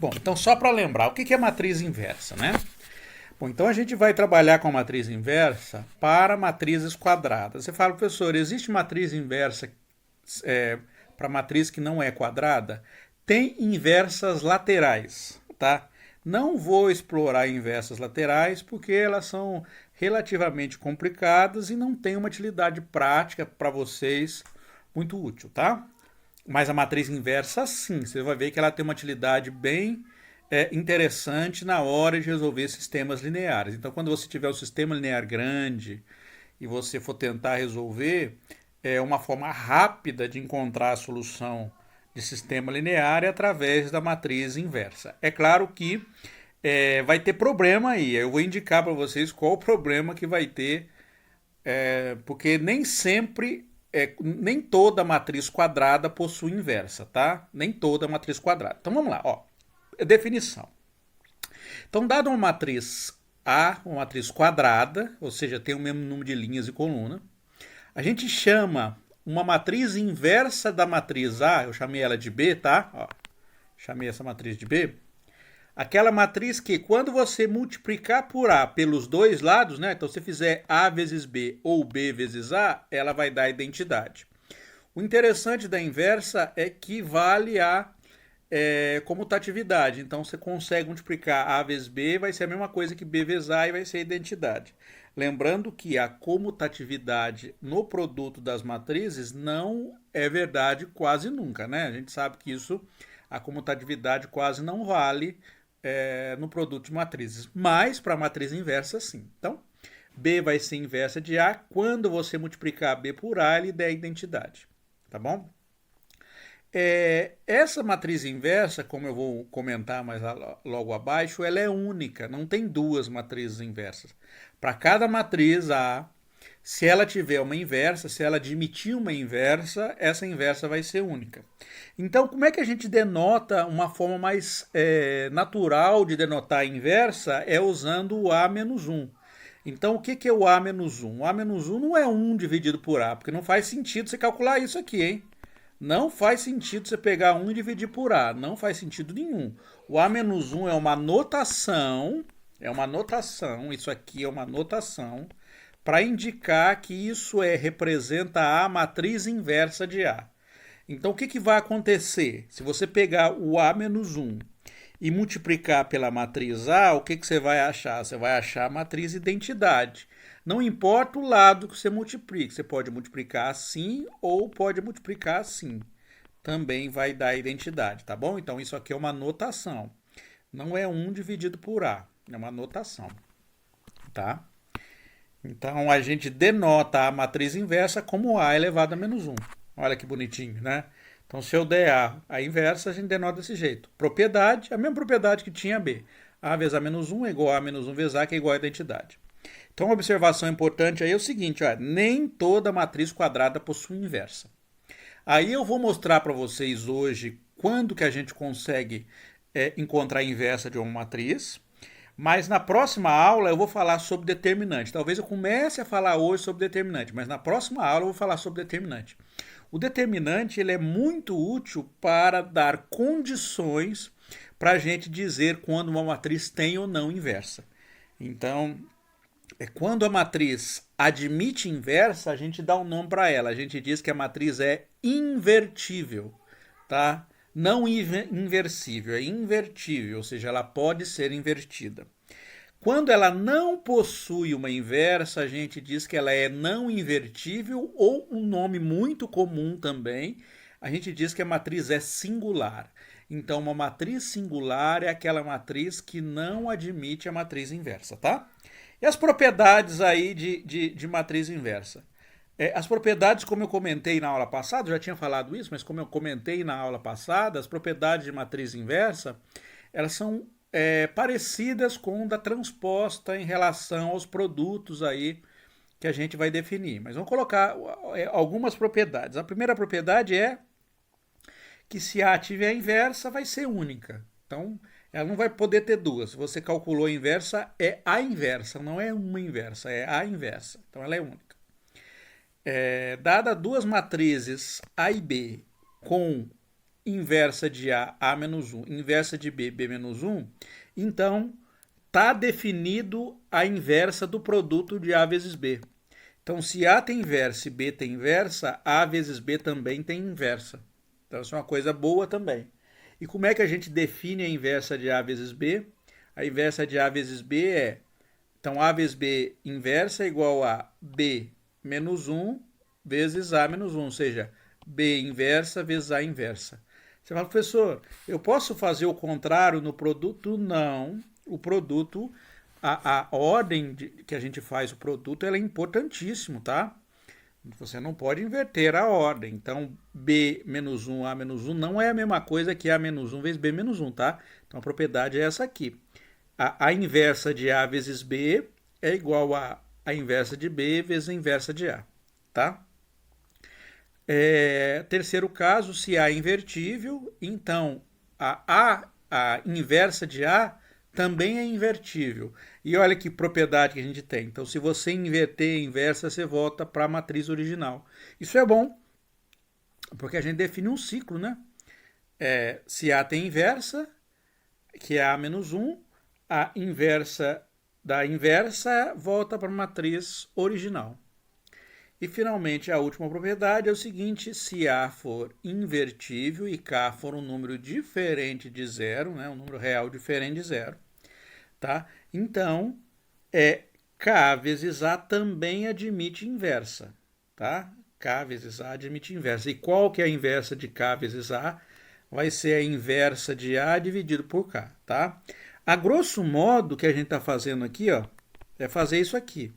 Bom, então só para lembrar, o que é matriz inversa, né? Bom, então a gente vai trabalhar com a matriz inversa para matrizes quadradas. Você fala, professor, existe matriz inversa para matriz que não é quadrada? Tem inversas laterais, tá? Não vou explorar inversas laterais porque elas são relativamente complicadas e não tem uma utilidade prática para vocês muito útil, tá? Mas a matriz inversa, sim, você vai ver que ela tem uma utilidade bem interessante na hora de resolver sistemas lineares. Então, quando você tiver o sistema linear grande e você for tentar resolver, uma forma rápida de encontrar a solução de sistema linear é através da matriz inversa. É claro que vai ter problema aí. Eu vou indicar para vocês qual o problema que vai ter, porque nem sempre nem toda matriz quadrada possui inversa, tá? Nem toda matriz quadrada. Então vamos lá, ó. Definição. Então, dada uma matriz A, uma matriz quadrada, ou seja, tem o mesmo número de linhas e coluna, a gente chama uma matriz inversa da matriz A, eu chamei ela de B, tá? Ó, chamei essa matriz de B. Aquela matriz que, quando você multiplicar por A pelos dois lados, né? Então, se fizer A vezes B ou B vezes A, ela vai dar identidade. O interessante da inversa é que vale a comutatividade. Então, você consegue multiplicar A vezes B, vai ser a mesma coisa que B vezes A e vai ser a identidade. Lembrando que a comutatividade no produto das matrizes não é verdade quase nunca, né? A gente sabe que isso, a comutatividade quase não vale no produto de matrizes, mas para a matriz inversa sim. Então, B vai ser inversa de A, quando você multiplicar B por A, ele dá a identidade, tá bom? Essa matriz inversa, como eu vou comentar mais logo abaixo, ela é única, não tem duas matrizes inversas. Para cada matriz A, se ela tiver uma inversa, se ela admitir uma inversa, essa inversa vai ser única. Então, como é que a gente denota uma forma mais natural de denotar a inversa? É usando o A menos 1. Então, o que é o A menos 1? O A menos 1 não é 1 dividido por A, porque não faz sentido você calcular isso aqui, hein? Não faz sentido você pegar 1 e dividir por A. Não faz sentido nenhum. O A menos 1 é uma notação, isso aqui é uma notação, para indicar que isso representa a matriz inversa de A. Então, o que vai acontecer? Se você pegar o A menos 1 e multiplicar pela matriz A, o que você vai achar? Você vai achar a matriz identidade. Não importa o lado que você multiplique, você pode multiplicar assim ou pode multiplicar assim. Também vai dar a identidade, tá bom? Então isso aqui é uma notação. Não é 1 dividido por A, é uma notação, tá? Então a gente denota a matriz inversa como A elevado a menos 1. Olha que bonitinho, né? Então se eu der A inversa, a gente denota desse jeito. Propriedade, a mesma propriedade que tinha B. A vezes A menos 1 é igual a menos 1 vezes A, que é igual a identidade. Então, uma observação importante aí é o seguinte, ó, nem toda matriz quadrada possui inversa. Aí eu vou mostrar para vocês hoje quando que a gente consegue encontrar a inversa de uma matriz, mas na próxima aula eu vou falar sobre determinante. Talvez eu comece a falar hoje sobre determinante, mas na próxima aula eu vou falar sobre determinante. O determinante ele é muito útil para dar condições para a gente dizer quando uma matriz tem ou não inversa. Então, quando a matriz admite inversa, a gente dá um nome para ela. A gente diz que a matriz é invertível, tá? Não inversível, é invertível, ou seja, ela pode ser invertida. Quando ela não possui uma inversa, a gente diz que ela é não invertível, ou um nome muito comum também, a gente diz que a matriz é singular. Então, uma matriz singular é aquela matriz que não admite a matriz inversa, tá? E as propriedades aí de matriz inversa? As propriedades, como eu comentei na aula passada, eu já tinha falado isso, mas como eu comentei na aula passada, as propriedades de matriz inversa, elas são parecidas com da transposta em relação aos produtos aí que a gente vai definir. Mas vamos colocar algumas propriedades. A primeira propriedade é que se A tiver a inversa, vai ser única. Então, ela não vai poder ter duas. Se você calculou a inversa, é a inversa, não é uma inversa, é a inversa. Então, ela é única. Dada duas matrizes A e B com inversa de A menos 1, inversa de B menos 1, então está definido a inversa do produto de A vezes B. Então, se A tem inversa e B tem inversa, A vezes B também tem inversa. Então, isso é uma coisa boa também. E como é que a gente define a inversa de A vezes B? A inversa de A vezes B é, então, A vezes B inversa é igual a B menos 1 vezes A menos 1, ou seja, B inversa vezes A inversa. Você fala, professor, eu posso fazer o contrário no produto? Não. O produto, a ordem que a gente faz o produto, ela é importantíssimo, tá? Você não pode inverter a ordem. Então, B menos 1, A menos 1 não é a mesma coisa que A menos 1 vezes B menos 1, tá? Então, a propriedade é essa aqui. A inversa de A vezes B é igual a inversa de B vezes a inversa de A, tá? Terceiro caso, se A é invertível, então a inversa de A também é invertível. E olha que propriedade que a gente tem. Então, se você inverter a inversa, você volta para a matriz original. Isso é bom, porque a gente define um ciclo, né? Se A tem inversa, que é A menos 1, a inversa da inversa volta para a matriz original. E, finalmente, a última propriedade é o seguinte, se A for invertível e K for um número diferente de zero, né, um número real diferente de zero, tá? Então, K vezes A também admite inversa, tá? K vezes A admite inversa. E qual que é a inversa de K vezes A? Vai ser a inversa de A dividido por K, tá? A grosso modo, o que a gente está fazendo aqui, ó, é fazer isso aqui.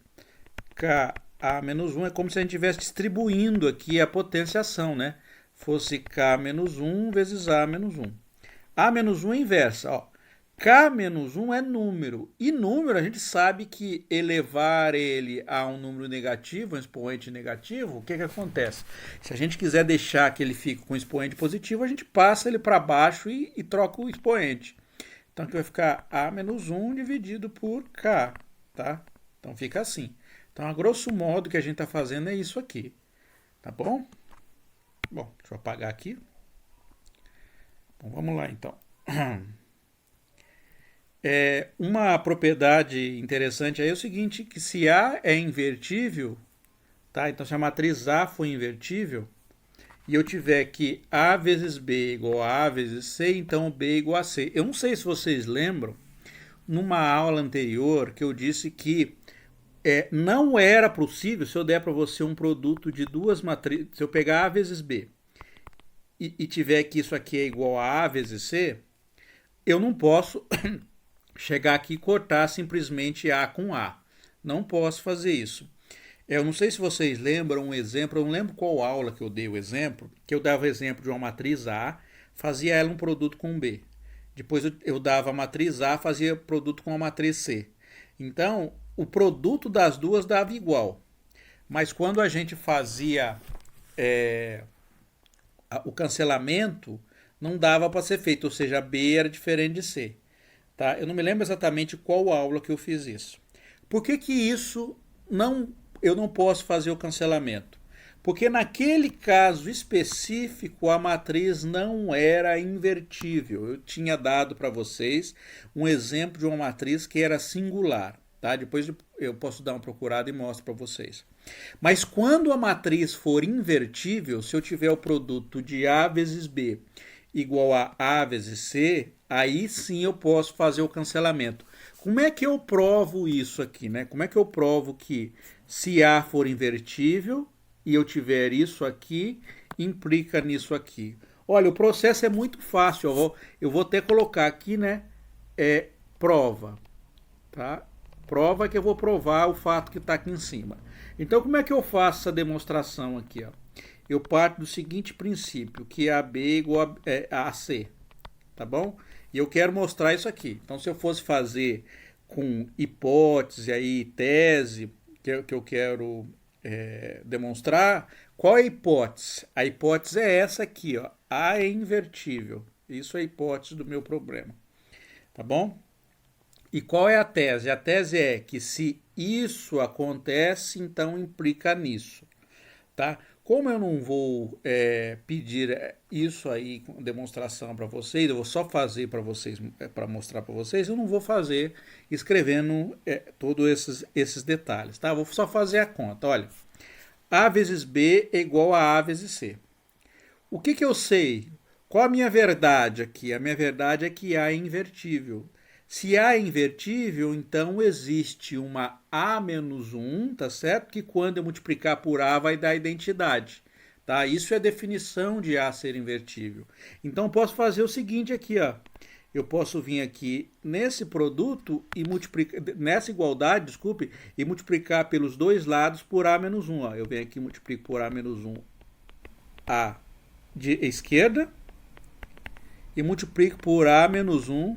K A menos 1 é como se a gente estivesse distribuindo aqui a potenciação, né? Fosse K menos 1 vezes A menos 1. A menos 1 é inversa, ó. K menos 1 é número. E número, a gente sabe que elevar ele a um número negativo, um expoente negativo, o que acontece? Se a gente quiser deixar que ele fique com expoente positivo, a gente passa ele para baixo e troca o expoente. Então, aqui vai ficar A menos 1 dividido por K, tá? Então, fica assim. Então, a grosso modo, o que a gente está fazendo é isso aqui, tá bom? Bom, deixa eu apagar aqui. Bom, vamos lá, então. Uma propriedade interessante aí é o seguinte, que se A é invertível, tá? Então, se a matriz A for invertível, e eu tiver que A vezes B igual a A vezes C, então B igual a C. Eu não sei se vocês lembram, numa aula anterior, que eu disse que não era possível, se eu der para você um produto de duas matrizes, se eu pegar A vezes B e tiver que isso aqui é igual a A vezes C, eu não posso chegar aqui e cortar simplesmente A com A. Não posso fazer isso. Eu não sei se vocês lembram um exemplo, eu não lembro qual aula que eu dei o exemplo, que eu dava o exemplo de uma matriz A, fazia ela um produto com B. Depois eu dava a matriz A, fazia produto com a matriz C. Então, o produto das duas dava igual. Mas quando a gente fazia o cancelamento, não dava para ser feito, ou seja, B era diferente de C. Tá? Eu não me lembro exatamente qual aula que eu fiz isso. Por que isso eu não posso fazer o cancelamento? Porque naquele caso específico a matriz não era invertível. Eu tinha dado para vocês um exemplo de uma matriz que era singular. Tá? Depois eu posso dar uma procurada e mostro para vocês. Mas quando a matriz for invertível, se eu tiver o produto de A vezes B igual a A vezes C, aí sim eu posso fazer o cancelamento. Como é que eu provo isso aqui, né? Como é que eu provo que se A for invertível e eu tiver isso aqui, implica nisso aqui? Olha, o processo é muito fácil. Eu vou até colocar aqui, né? Prova, tá? Prova que eu vou provar o fato que está aqui em cima. Então, como é que eu faço essa demonstração aqui? Ó? Eu parto do seguinte princípio, que AB é igual a AC, tá bom? E eu quero mostrar isso aqui. Então, se eu fosse fazer com hipótese, aí, tese, que eu quero demonstrar, qual é a hipótese? A hipótese é essa aqui, ó. A é invertível. Isso é a hipótese do meu problema, tá bom? E qual é a tese? A tese é que se isso acontece, então implica nisso, tá? Como eu não vou pedir isso aí com demonstração para vocês, eu vou só fazer para vocês, para mostrar para vocês, eu não vou fazer escrevendo todos esses detalhes, tá? Eu vou só fazer a conta. Olha, A vezes B é igual a vezes C. O que eu sei? Qual a minha verdade aqui? A minha verdade é que A é invertível. Se A é invertível, então existe uma A menos 1, tá certo? Que quando eu multiplicar por A vai dar identidade. Tá? Isso é a definição de A ser invertível. Então eu posso fazer o seguinte aqui, ó. Eu posso vir aqui nesse produto e multiplicar, nessa igualdade, desculpe, e multiplicar pelos dois lados por A menos 1. Ó. Eu venho aqui e multiplico por A menos 1 A de esquerda e multiplico por A menos 1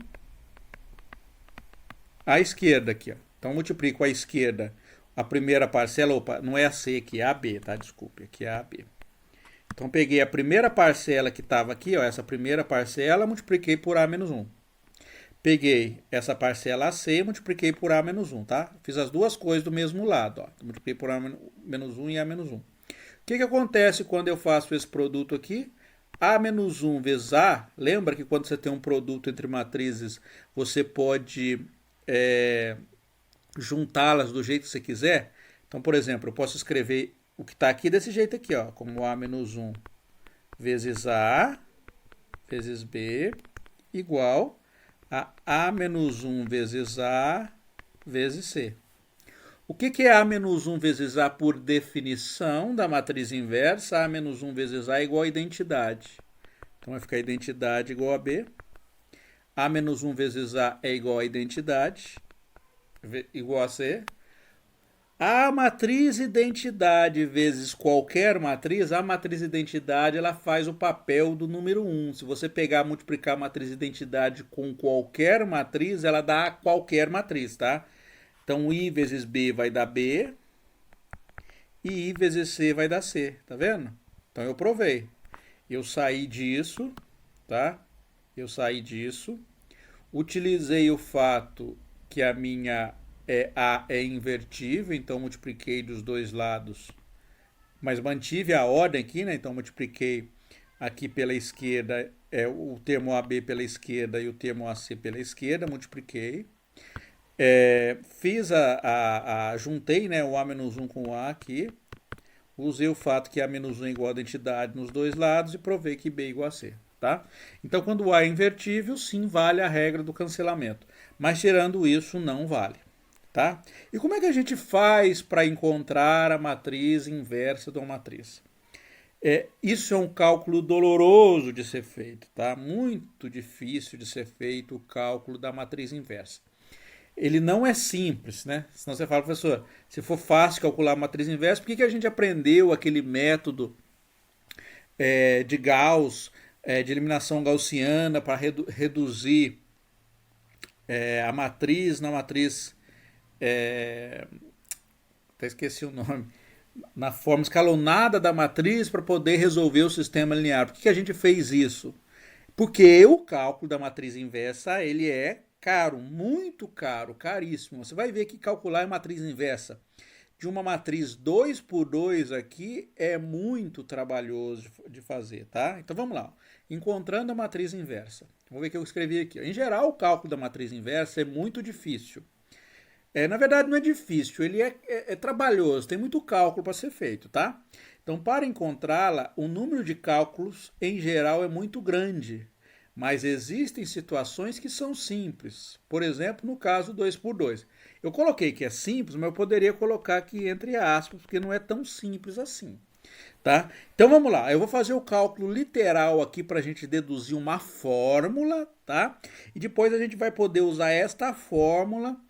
à esquerda aqui, ó. Então multiplico a esquerda, a primeira parcela, opa, não é a C aqui, é a B, tá? Desculpe, aqui é a B. Então peguei a primeira parcela que estava aqui, ó, essa primeira parcela, multipliquei por A menos 1. Peguei essa parcela AC e multipliquei por A menos 1, tá? Fiz as duas coisas do mesmo lado, ó. Multipliquei por A menos 1 e A menos 1. O que acontece quando eu faço esse produto aqui? A menos 1 vezes A, lembra que quando você tem um produto entre matrizes, você pode juntá-las do jeito que você quiser? Então, por exemplo, eu posso escrever o que está aqui desse jeito aqui, ó, como A menos 1 vezes A vezes B igual a A menos 1 vezes A vezes C. O que é A menos 1 vezes A por definição da matriz inversa? A menos 1 vezes A é igual a identidade. Então vai ficar identidade igual a B. A menos 1 vezes A é igual a identidade, igual a C. A matriz identidade vezes qualquer matriz, a matriz identidade ela faz o papel do número 1. Se você pegar multiplicar a matriz identidade com qualquer matriz, ela dá qualquer matriz, tá? Então, I vezes B vai dar B e I vezes C vai dar C, tá vendo? Então, eu provei. Eu saí disso, tá? Eu saí disso. Utilizei o fato que a minha A é invertível, então multipliquei dos dois lados, mas mantive a ordem aqui, né? Então multipliquei aqui pela esquerda, o termo AB pela esquerda e o termo AC pela esquerda, multipliquei. Fiz juntei, né, o A menos 1 com o A aqui, usei o fato que A menos 1 é igual a identidade nos dois lados e provei que B é igual a C. Tá? Então, quando o A é invertível, sim, vale a regra do cancelamento. Mas, tirando isso, não vale. Tá? E como é que a gente faz para encontrar a matriz inversa de uma matriz? Isso é um cálculo doloroso de ser feito. Tá? Muito difícil de ser feito o cálculo da matriz inversa. Ele não é simples, né? Senão você fala, professor, se for fácil calcular a matriz inversa, por que a gente aprendeu aquele método de Gauss, de eliminação gaussiana para reduzir a matriz na matriz, até esqueci o nome, na forma escalonada da matriz para poder resolver o sistema linear. Por que a gente fez isso? Porque o cálculo da matriz inversa ele é caro, muito caro, caríssimo. Você vai ver que calcular a matriz inversa de uma matriz 2 por 2 aqui é muito trabalhoso de fazer, tá? Então vamos lá. Encontrando a matriz inversa. Vamos ver o que eu escrevi aqui. Em geral, o cálculo da matriz inversa é muito difícil. Na verdade, não é difícil, ele é trabalhoso, tem muito cálculo para ser feito, tá? Então, para encontrá-la, o número de cálculos, em geral, é muito grande. Mas existem situações que são simples. Por exemplo, no caso 2 por 2. Eu coloquei que é simples, mas eu poderia colocar aqui entre aspas, porque não é tão simples assim. Tá? Então vamos lá, eu vou fazer o cálculo literal aqui para a gente deduzir uma fórmula, tá? E depois a gente vai poder usar esta fórmula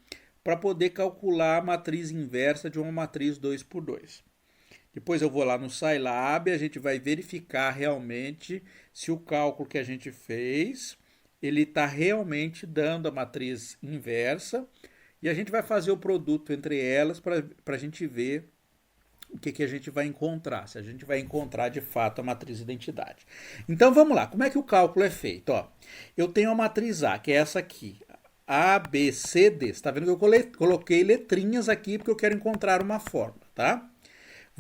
para poder calcular a matriz inversa de uma matriz 2 por 2. Depois eu vou lá no Scilab e a gente vai verificar realmente se o cálculo que a gente fez, ele está realmente dando a matriz inversa. E a gente vai fazer o produto entre elas para a gente ver o que a gente vai encontrar, se a gente vai encontrar de fato a matriz identidade. Então vamos lá, como é que o cálculo é feito? Ó, eu tenho a matriz A, que é essa aqui, A, B, C, D. Você está vendo que eu coloquei letrinhas aqui porque eu quero encontrar uma fórmula, tá?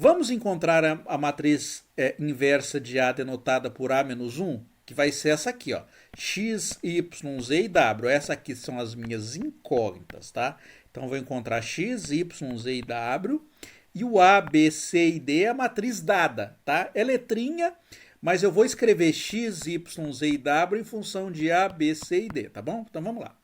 Vamos encontrar a matriz inversa de A denotada por A menos 1, que vai ser essa aqui, ó, x, y, z e w. Essas aqui são as minhas incógnitas, tá? Então, vou encontrar x, y, z e w. E o A, B, C e D é a matriz dada, tá? É letrinha, mas eu vou escrever x, y, z e w em função de A, B, C e D, tá bom? Então, vamos lá.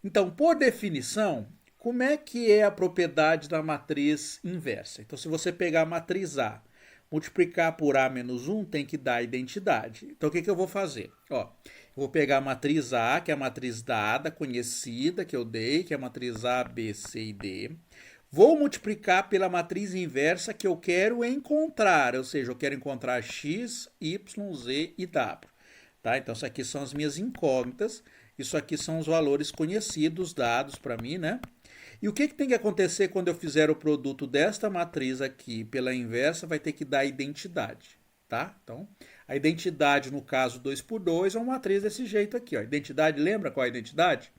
Então, por definição, como é que é a propriedade da matriz inversa? Então, se você pegar a matriz A, multiplicar por A menos 1, tem que dar a identidade. Então, o que eu vou fazer? Ó, eu vou pegar a matriz A, que é a matriz dada, conhecida, que eu dei, que é a matriz A, B, C e D. Vou multiplicar pela matriz inversa que eu quero encontrar, ou seja, eu quero encontrar x, y, z e w. Tá? Então, isso aqui são as minhas incógnitas. Isso aqui são os valores conhecidos, dados para mim, né? E o que tem que acontecer quando eu fizer o produto desta matriz aqui pela inversa? Vai ter que dar identidade, tá? Então, a identidade, no caso 2 por 2, é uma matriz desse jeito aqui, ó. Identidade, lembra qual é a identidade?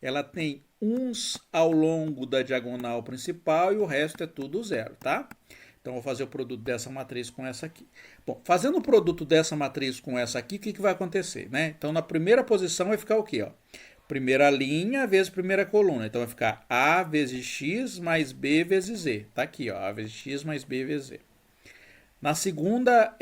Ela tem uns ao longo da diagonal principal e o resto é tudo zero, tá? Então, eu vou fazer o produto dessa matriz com essa aqui. Bom, fazendo o produto dessa matriz com essa aqui, o que vai acontecer, né? Então, na primeira posição vai ficar o quê, ó? Primeira linha vezes primeira coluna. Então, vai ficar A vezes X mais B vezes Z. Tá aqui, ó. A vezes X mais B vezes Z. Na segunda,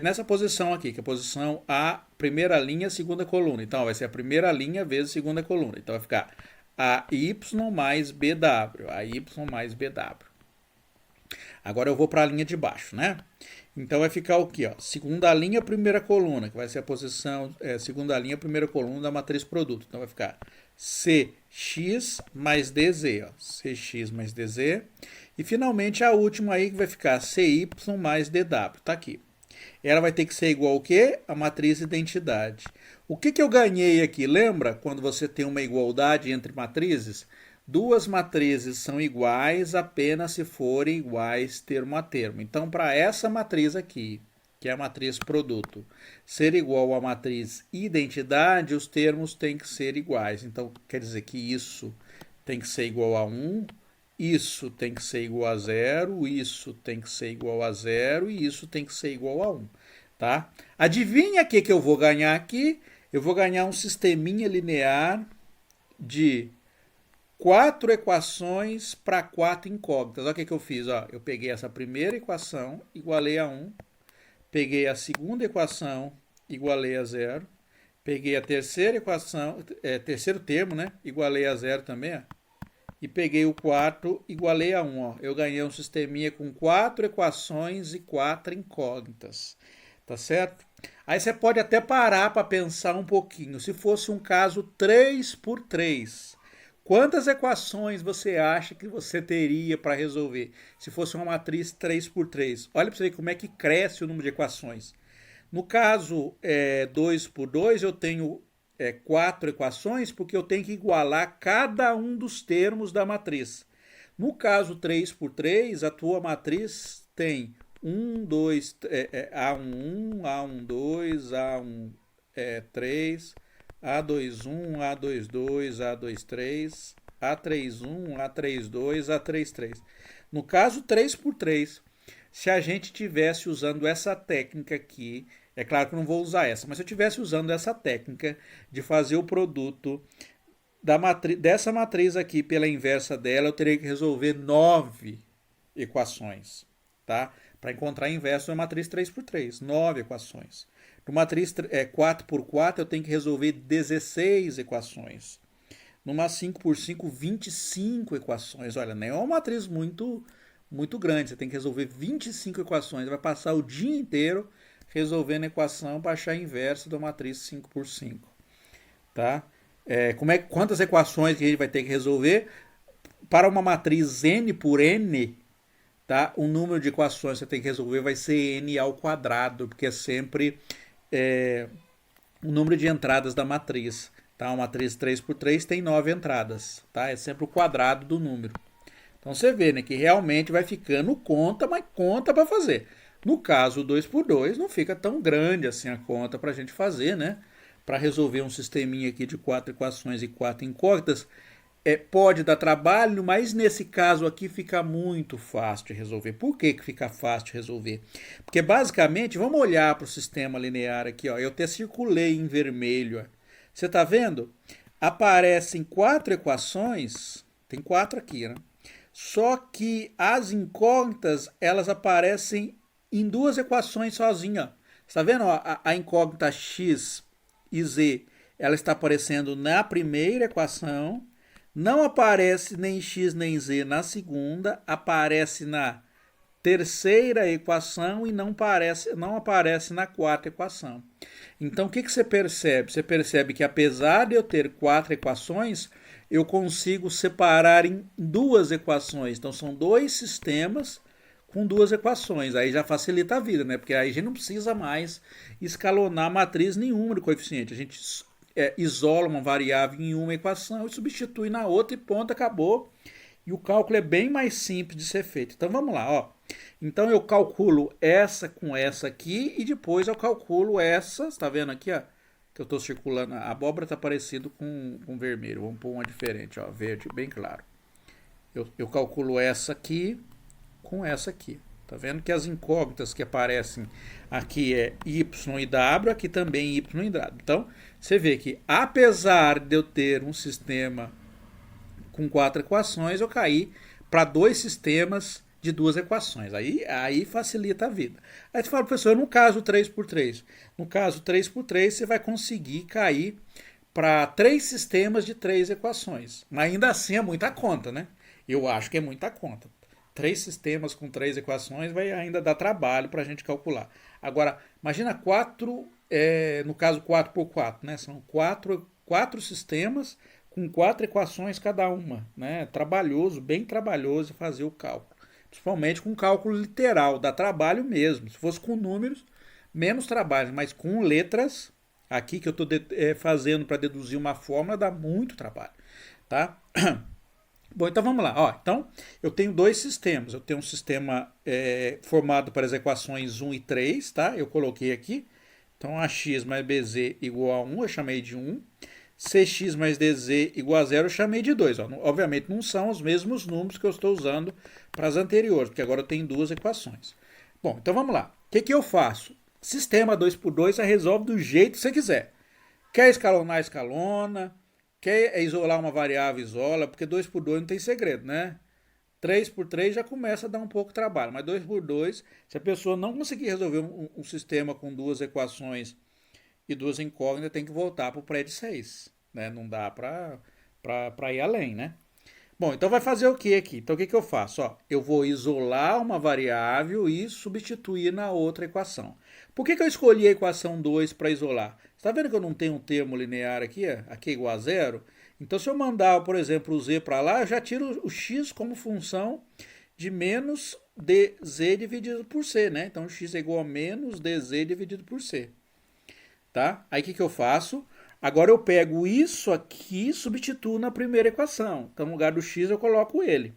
nessa posição aqui, que é a posição A, primeira linha, segunda coluna. Então, vai ser a primeira linha vezes segunda coluna. Então, vai ficar AY mais BW. AY mais BW. Agora eu vou para a linha de baixo, né? Então vai ficar o quê? Ó? Segunda linha, primeira coluna, que vai ser a posição, segunda linha, primeira coluna da matriz produto. Então vai ficar CX mais DZ, ó. CX mais DZ. E finalmente a última aí que vai ficar CY mais DW, tá aqui. Ela vai ter que ser igual ao quê? A matriz identidade. O que eu ganhei aqui? Lembra quando você tem uma igualdade entre matrizes? Duas matrizes são iguais apenas se forem iguais termo a termo. Então, para essa matriz aqui, que é a matriz produto, ser igual à matriz identidade, os termos têm que ser iguais. Então, quer dizer que isso tem que ser igual a 1, isso tem que ser igual a 0, isso tem que ser igual a 0 e isso tem que ser igual a 1. Tá? Adivinha o que eu vou ganhar aqui? Eu vou ganhar um sisteminha linear de 4 equações para 4 incógnitas. Olha o que eu fiz. Ó. Eu peguei essa primeira equação, igualei a 1. Peguei a segunda equação, igualei a 0. Peguei a terceira equação, terceiro termo, né? Igualei a 0 também. Ó. E peguei o quarto, igualei a 1. Ó. Eu ganhei um sisteminha com 4 equações e 4 incógnitas. Tá certo? Aí você pode até parar para pensar um pouquinho. Se fosse um caso 3 por 3... quantas equações você acha que você teria para resolver se fosse uma matriz 3 por 3? Olha para você ver como é que cresce o número de equações. No caso 2 por 2, eu tenho 4 equações porque eu tenho que igualar cada um dos termos da matriz. No caso 3 por 3, a tua matriz tem 1, 2, A11, A12, A13... A21, A22, A23, A31, A32, A33. No caso 3 por 3, se a gente tivesse usando essa técnica aqui, é claro que eu não vou usar essa, mas se eu estivesse usando essa técnica de fazer o produto dessa matriz aqui pela inversa dela, eu teria que resolver 9 equações, tá? Para encontrar a inversa de uma matriz 3 por 3, 9 equações. Numa matriz 4 por 4, eu tenho que resolver 16 equações. Numa 5 por 5, 25 equações. Olha, não é uma matriz muito grande. Você tem que resolver 25 equações. Você vai passar o dia inteiro resolvendo a equação para achar a inversa da matriz 5 por 5. Tá? Quantas equações que a gente vai ter que resolver? Para uma matriz n por n, tá? O número de equações que você tem que resolver vai ser n ao quadrado, porque é sempre o número de entradas da matriz. Tá? Uma matriz 3 por 3 tem 9 entradas. Tá? É sempre o quadrado do número. Então você vê, né, que realmente vai ficando conta, mas conta para fazer. No caso 2 por 2 não fica tão grande assim a conta para a gente fazer, né? Para resolver um sisteminha aqui de 4 equações e 4 incógnitas. pode dar trabalho, mas nesse caso aqui fica muito fácil de resolver. Por que que fica fácil de resolver? Porque basicamente, vamos olhar para o sistema linear aqui, ó. Eu até circulei em vermelho. Ó. Você está vendo? Aparecem 4 equações, tem 4 aqui, né? Só que as incógnitas, elas aparecem em 2 equações sozinha. Está vendo? Ó, a incógnita x e z, ela está aparecendo na primeira equação. Não aparece nem x nem z na segunda, aparece na terceira equação e não aparece na quarta equação. Então, o que você percebe? Você percebe que apesar de eu ter 4 equações, eu consigo separar em 2 equações. Então, são 2 sistemas com 2 equações. Aí já facilita a vida, né? Porque aí a gente não precisa mais escalonar matriz nenhuma de coeficiente. A gente isola uma variável em uma equação e substitui na outra e ponto, acabou. E o cálculo é bem mais simples de ser feito. Então vamos lá, ó. Então eu calculo essa com essa aqui e depois eu calculo essa, está vendo aqui, ó, que eu estou circulando, a abóbora está parecida com vermelho, vamos pôr uma diferente, ó, verde bem claro. Eu calculo essa aqui com essa aqui. Tá vendo que as incógnitas que aparecem aqui é y e w, aqui também y e w. Então, você vê que apesar de eu ter um sistema com 4 equações, eu caí para 2 sistemas de 2 equações. Aí facilita a vida. Aí você fala, professor, no caso 3x3. No caso 3x3, você vai conseguir cair para 3 sistemas de 3 equações. Mas ainda assim é muita conta, né? Eu acho que é muita conta. 3 sistemas com 3 equações vai ainda dar trabalho para a gente calcular. Agora, imagina 4, no caso 4 por 4, né? São 4 sistemas com 4 equações cada uma, né? Trabalhoso, bem trabalhoso fazer o cálculo. Principalmente com cálculo literal, dá trabalho mesmo. Se fosse com números, menos trabalho, mas com letras, aqui que eu estou fazendo para deduzir uma fórmula, dá muito trabalho, tá? Bom, então vamos lá. Ó, então, eu tenho 2 sistemas. Eu tenho um sistema formado para as equações 1 e 3, tá? Eu coloquei aqui. Então, ax mais bz igual a 1, eu chamei de 1. Cx mais dz igual a 0, eu chamei de 2. Ó. Obviamente, não são os mesmos números que eu estou usando para as anteriores, porque agora eu tenho 2 equações. Bom, então vamos lá. O que eu faço? Sistema 2x2 você resolve do jeito que você quiser. Quer escalonar, escalona. Quer isolar uma variável, isola, porque 2x2 não tem segredo, né? 3x3 já começa a dar um pouco de trabalho, mas 2x2, se a pessoa não conseguir resolver um sistema com 2 equações e 2 incógnitas, tem que voltar para o pré de 6, né? Não dá para ir além, né? Bom, então vai fazer o que aqui? Então o que eu faço? Ó, eu vou isolar uma variável e substituir na outra equação. Por que eu escolhi a equação 2 para isolar? Está vendo que eu não tenho um termo linear aqui? Aqui é igual a 0. Então se eu mandar, por exemplo, o z para lá, eu já tiro o x como função de menos dz dividido por c, né? Então x é igual a menos dz dividido por c. Tá? Aí o que eu faço? Agora eu pego isso aqui e substituo na primeira equação. Então, no lugar do x, eu coloco ele.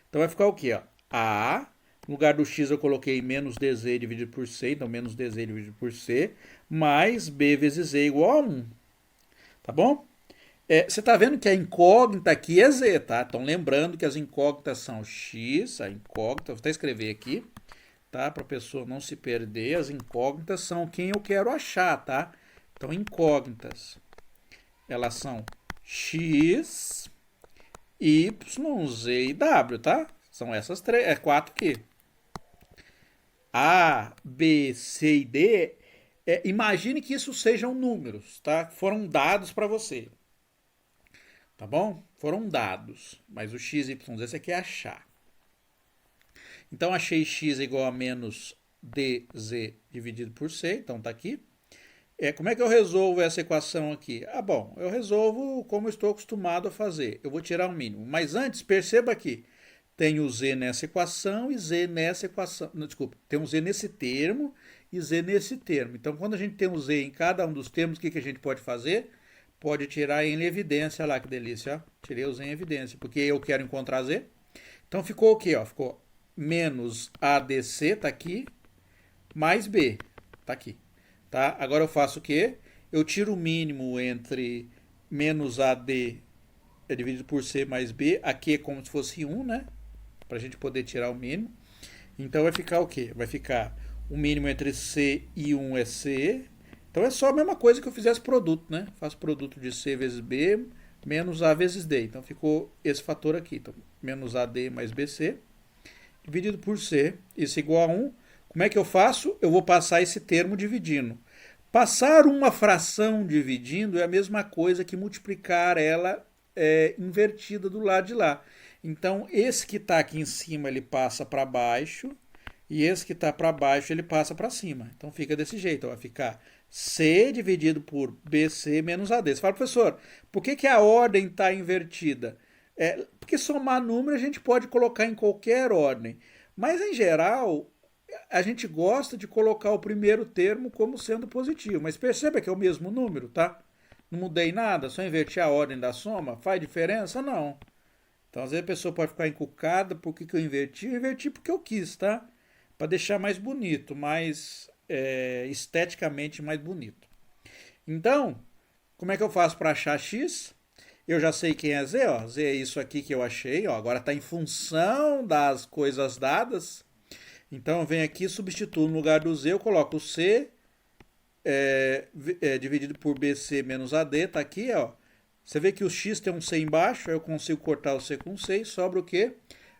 Então, vai ficar o quê? Ó? A, no lugar do x, eu coloquei menos dz dividido por c, então menos dz dividido por c, mais b vezes z igual a 1. Tá bom? Você está vendo que a incógnita aqui é z, tá? Então, lembrando que as incógnitas são x, a incógnita, vou até escrever aqui, tá? Para a pessoa não se perder, as incógnitas são quem eu quero achar, tá? Então, incógnitas, elas são x, y, z e w, tá? São essas 4 aqui. A, B, C e D, imagine que isso sejam números, tá? Foram dados para você. Tá bom? Foram dados. Mas o x, y, z você quer achar. Então, achei x igual a menos dz dividido por c. Então, tá aqui. Como é que eu resolvo essa equação aqui? Bom, eu resolvo como eu estou acostumado a fazer. Eu vou tirar o mínimo. Mas antes, perceba aqui. Tenho z nessa equação e z nessa equação. Não, desculpa, tem um z nesse termo e z nesse termo. Então, quando a gente tem um z em cada um dos termos, o que a gente pode fazer? Pode tirar em evidência lá, que delícia. Ó. Tirei o z em evidência, porque eu quero encontrar z. Então, ficou o quê? Ó? Ficou menos ADC, tá aqui, mais B, tá aqui. Tá? Agora eu faço o quê? Eu tiro o mínimo entre menos AD, é dividido por C mais B. Aqui é como se fosse 1, né? Para a gente poder tirar o mínimo. Então vai ficar o quê? Vai ficar o mínimo entre C e 1 é C. Então é só a mesma coisa que eu fizesse produto, né? Faço produto de C vezes B menos A vezes D. Então ficou esse fator aqui. Então, menos AD mais BC dividido por C. Isso é igual a 1. Como é que eu faço? Eu vou passar esse termo dividindo. Passar uma fração dividindo é a mesma coisa que multiplicar ela invertida do lado de lá. Então, esse que está aqui em cima, ele passa para baixo, e esse que está para baixo, ele passa para cima. Então, fica desse jeito, vai ficar C dividido por BC menos AD. Você fala, professor, por que a ordem está invertida? Porque somar número a gente pode colocar em qualquer ordem, mas, em geral, a gente gosta de colocar o primeiro termo como sendo positivo, mas perceba que é o mesmo número, tá? Não mudei nada, só inverti a ordem da soma. Faz diferença? Não. Então, às vezes a pessoa pode ficar encucada, por que eu inverti? Eu inverti porque eu quis, tá? Para deixar mais bonito, mais esteticamente mais bonito. Então, como é que eu faço para achar x? Eu já sei quem é z, ó. Z é isso aqui que eu achei, ó. Agora está em função das coisas dadas. Então, eu venho aqui, substituo no lugar do z, eu coloco o c dividido por BC menos AD, tá aqui, ó. Você vê que o x tem um c embaixo, aí eu consigo cortar o c com c e sobra o quê?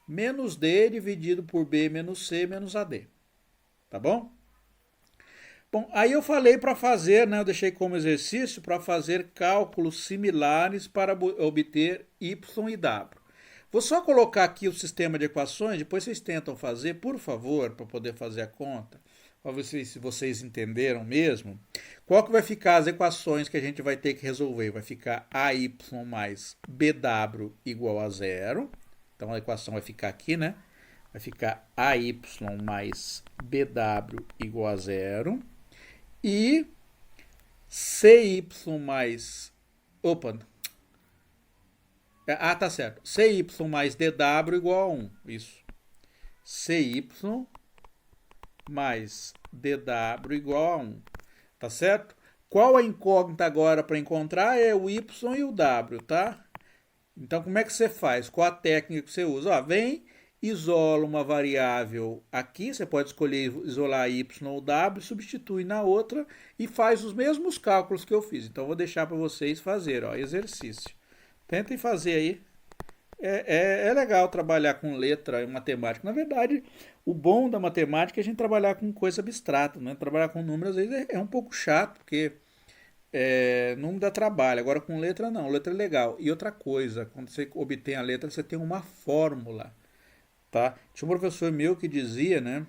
Menos d dividido por b menos c menos AD. Tá bom? Bom, aí eu falei para fazer, né, eu deixei como exercício para fazer cálculos similares para obter y e w. Vou só colocar aqui o sistema de equações, depois vocês tentam fazer, por favor, para poder fazer a conta, para ver se vocês entenderam mesmo. Qual que vai ficar as equações que a gente vai ter que resolver? Vai ficar AY mais BW igual a zero. Então a equação vai ficar aqui, né? Vai ficar AY mais BW igual a zero. E CY mais... Opa! Tá certo. CY mais DW igual a 1. Isso. CY mais DW igual a 1. Tá certo? Qual a incógnita agora para encontrar é o Y e o W, tá? Então, como é que você faz? Qual a técnica que você usa? Ó, vem, isola uma variável aqui, você pode escolher isolar Y ou W, substitui na outra e faz os mesmos cálculos que eu fiz. Então, vou deixar para vocês fazerem, ó, exercício. Tentem fazer aí. É legal trabalhar com letra e matemática. Na verdade, o bom da matemática é a gente trabalhar com coisa abstrata, né? Trabalhar com números às vezes é um pouco chato, porque não dá trabalho. Agora com letra não, letra é legal. E outra coisa, quando você obtém a letra, você tem uma fórmula, tá? Tinha um professor meu que dizia, né,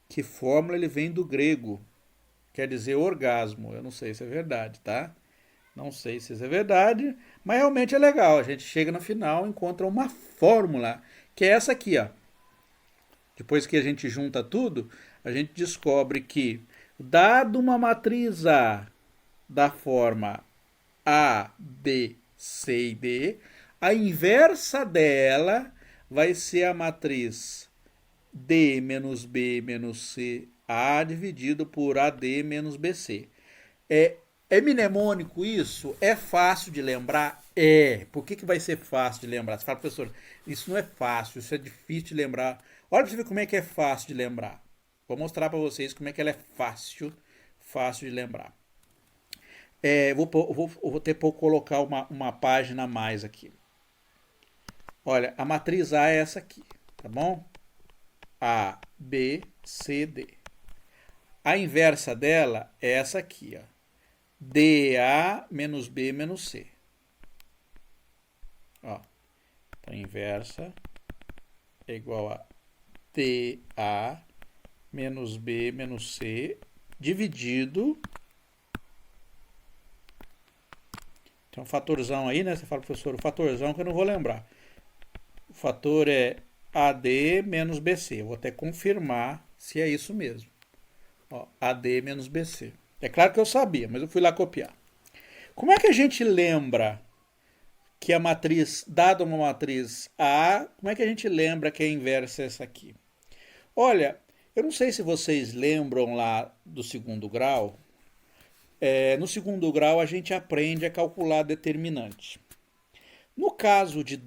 que fórmula ele vem do grego, quer dizer orgasmo. Eu não sei se é verdade, tá? Não sei se isso é verdade, mas realmente é legal. A gente chega no final e encontra uma fórmula, que é essa aqui, ó. Depois que a gente junta tudo, a gente descobre que, dado uma matriz A da forma A, B, C e D, a inversa dela vai ser a matriz D menos B menos C A dividido por AD menos BC. É mnemônico isso? É fácil de lembrar? Por que vai ser fácil de lembrar? Você fala, professor, isso não é fácil, isso é difícil de lembrar. Olha para você ver como é que é fácil de lembrar. Vou mostrar para vocês como é que ela é fácil de lembrar. Vou ter que colocar uma página a mais aqui. Olha, a matriz A é essa aqui, tá bom? A, B, C, D. A inversa dela é essa aqui, ó. DA menos B menos C. Ó, então, a inversa é igual a DA menos B menos C dividido. Tem um fatorzão aí, né? Você fala, professor, o fatorzão que eu não vou lembrar. O fator é AD menos BC. Eu vou até confirmar se é isso mesmo. Ó, AD menos BC. É claro que eu sabia, mas eu fui lá copiar. Como é que a gente lembra que a matriz, dada uma matriz A, como é que a gente lembra que a inversa é essa aqui? Olha, eu não sei se vocês lembram lá do segundo grau. No segundo grau a gente aprende a calcular determinante. No caso de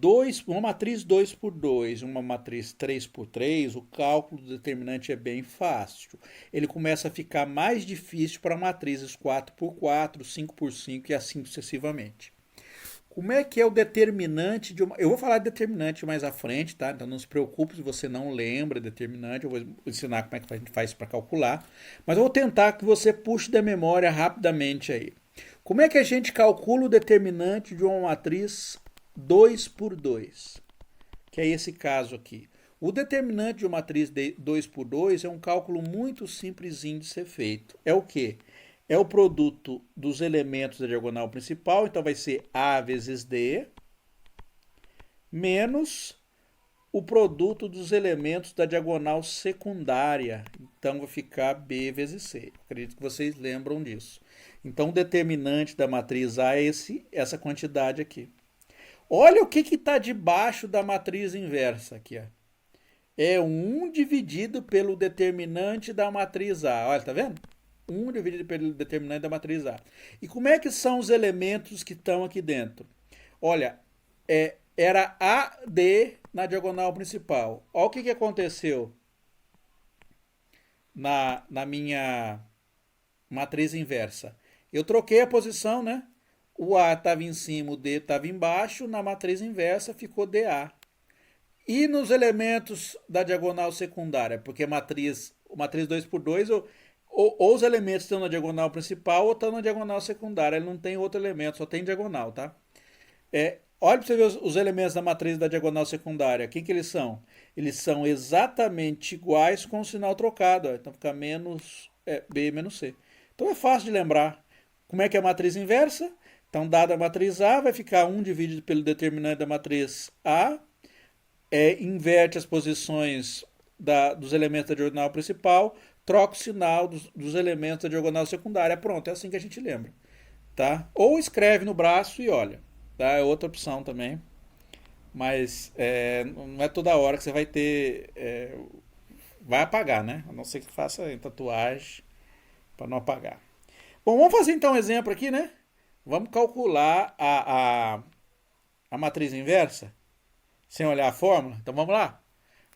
uma matriz 2 por 2, uma matriz 3 por 3, o cálculo do determinante é bem fácil. Ele começa a ficar mais difícil para matrizes 4 por 4, 5 por 5 e assim sucessivamente. Como é que é o determinante de uma... Eu vou falar de determinante mais à frente, tá? Então não se preocupe se você não lembra determinante, eu vou ensinar como é que a gente faz para calcular. Mas eu vou tentar que você puxe da memória rapidamente aí. Como é que a gente calcula o determinante de uma matriz 2 por 2? Que é esse caso aqui. O determinante de uma matriz 2 por 2 é um cálculo muito simplesinho de ser feito. É o quê? É o produto dos elementos da diagonal principal, então vai ser A vezes D, menos o produto dos elementos da diagonal secundária. Então vai ficar B vezes C. Acredito que vocês lembram disso. Então o determinante da matriz A é essa quantidade aqui. Olha o que está debaixo da matriz inversa aqui. Ó. É 1 dividido pelo determinante da matriz A. Olha, tá vendo? 1 dividido pelo determinante da matriz A. E como é que são os elementos que estão aqui dentro? Olha, era AD na diagonal principal. Olha o que aconteceu na minha matriz inversa. Eu troquei a posição, né? O A estava em cima, o D estava embaixo. Na matriz inversa ficou DA. E nos elementos da diagonal secundária? Porque matriz 2 por 2... Ou os elementos estão na diagonal principal ou estão na diagonal secundária. Ele não tem outro elemento, só tem diagonal, tá? Olha para você ver os elementos da matriz da diagonal secundária. Quem que eles são? Eles são exatamente iguais com o sinal trocado. Ó. Então fica menos B menos C. Então é fácil de lembrar. Como é que é a matriz inversa? Então, dada a matriz A, vai ficar 1 dividido pelo determinante da matriz A. Inverte as posições dos elementos da diagonal principal, troca o sinal dos elementos da diagonal secundária. Pronto, é assim que a gente lembra. Tá? Ou escreve no braço e olha. Tá? É outra opção também. Mas não é toda hora que você vai ter... vai apagar, né? A não ser que faça em tatuagem para não apagar. Bom, vamos fazer então um exemplo aqui, né? Vamos calcular a matriz inversa sem olhar a fórmula. Então vamos lá.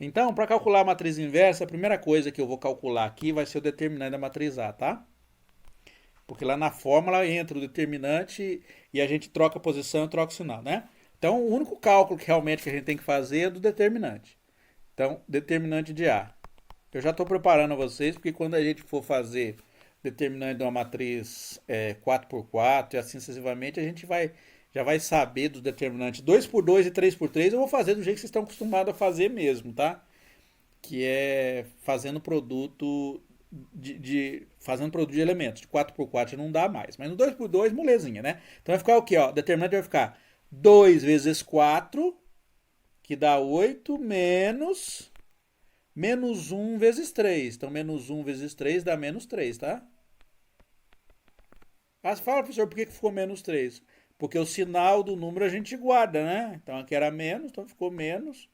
Então, para calcular a matriz inversa, a primeira coisa que eu vou calcular aqui vai ser o determinante da matriz A, tá? Porque lá na fórmula entra o determinante e a gente troca a posição e troca o sinal, né? Então, o único cálculo que realmente que a gente tem que fazer é do determinante. Então, determinante de A. Eu já estou preparando a vocês, porque quando a gente for fazer determinante de uma matriz 4 por 4 e assim sucessivamente, a gente já vai saber dos determinantes 2 por 2 e 3 por 3. Eu vou fazer do jeito que vocês estão acostumados a fazer mesmo, tá? Que é fazendo produto fazendo produto de elementos. De 4 por 4 não dá mais. Mas no 2 por 2, molezinha, né? Então vai ficar o quê? Ó? O determinante vai ficar 2 vezes 4, que dá 8, menos 1 vezes 3. Então, menos 1 vezes 3 dá menos 3, tá? Ah, você fala, professor, por que ficou menos 3? Porque o sinal do número a gente guarda, né? Então, aqui era menos, então ficou menos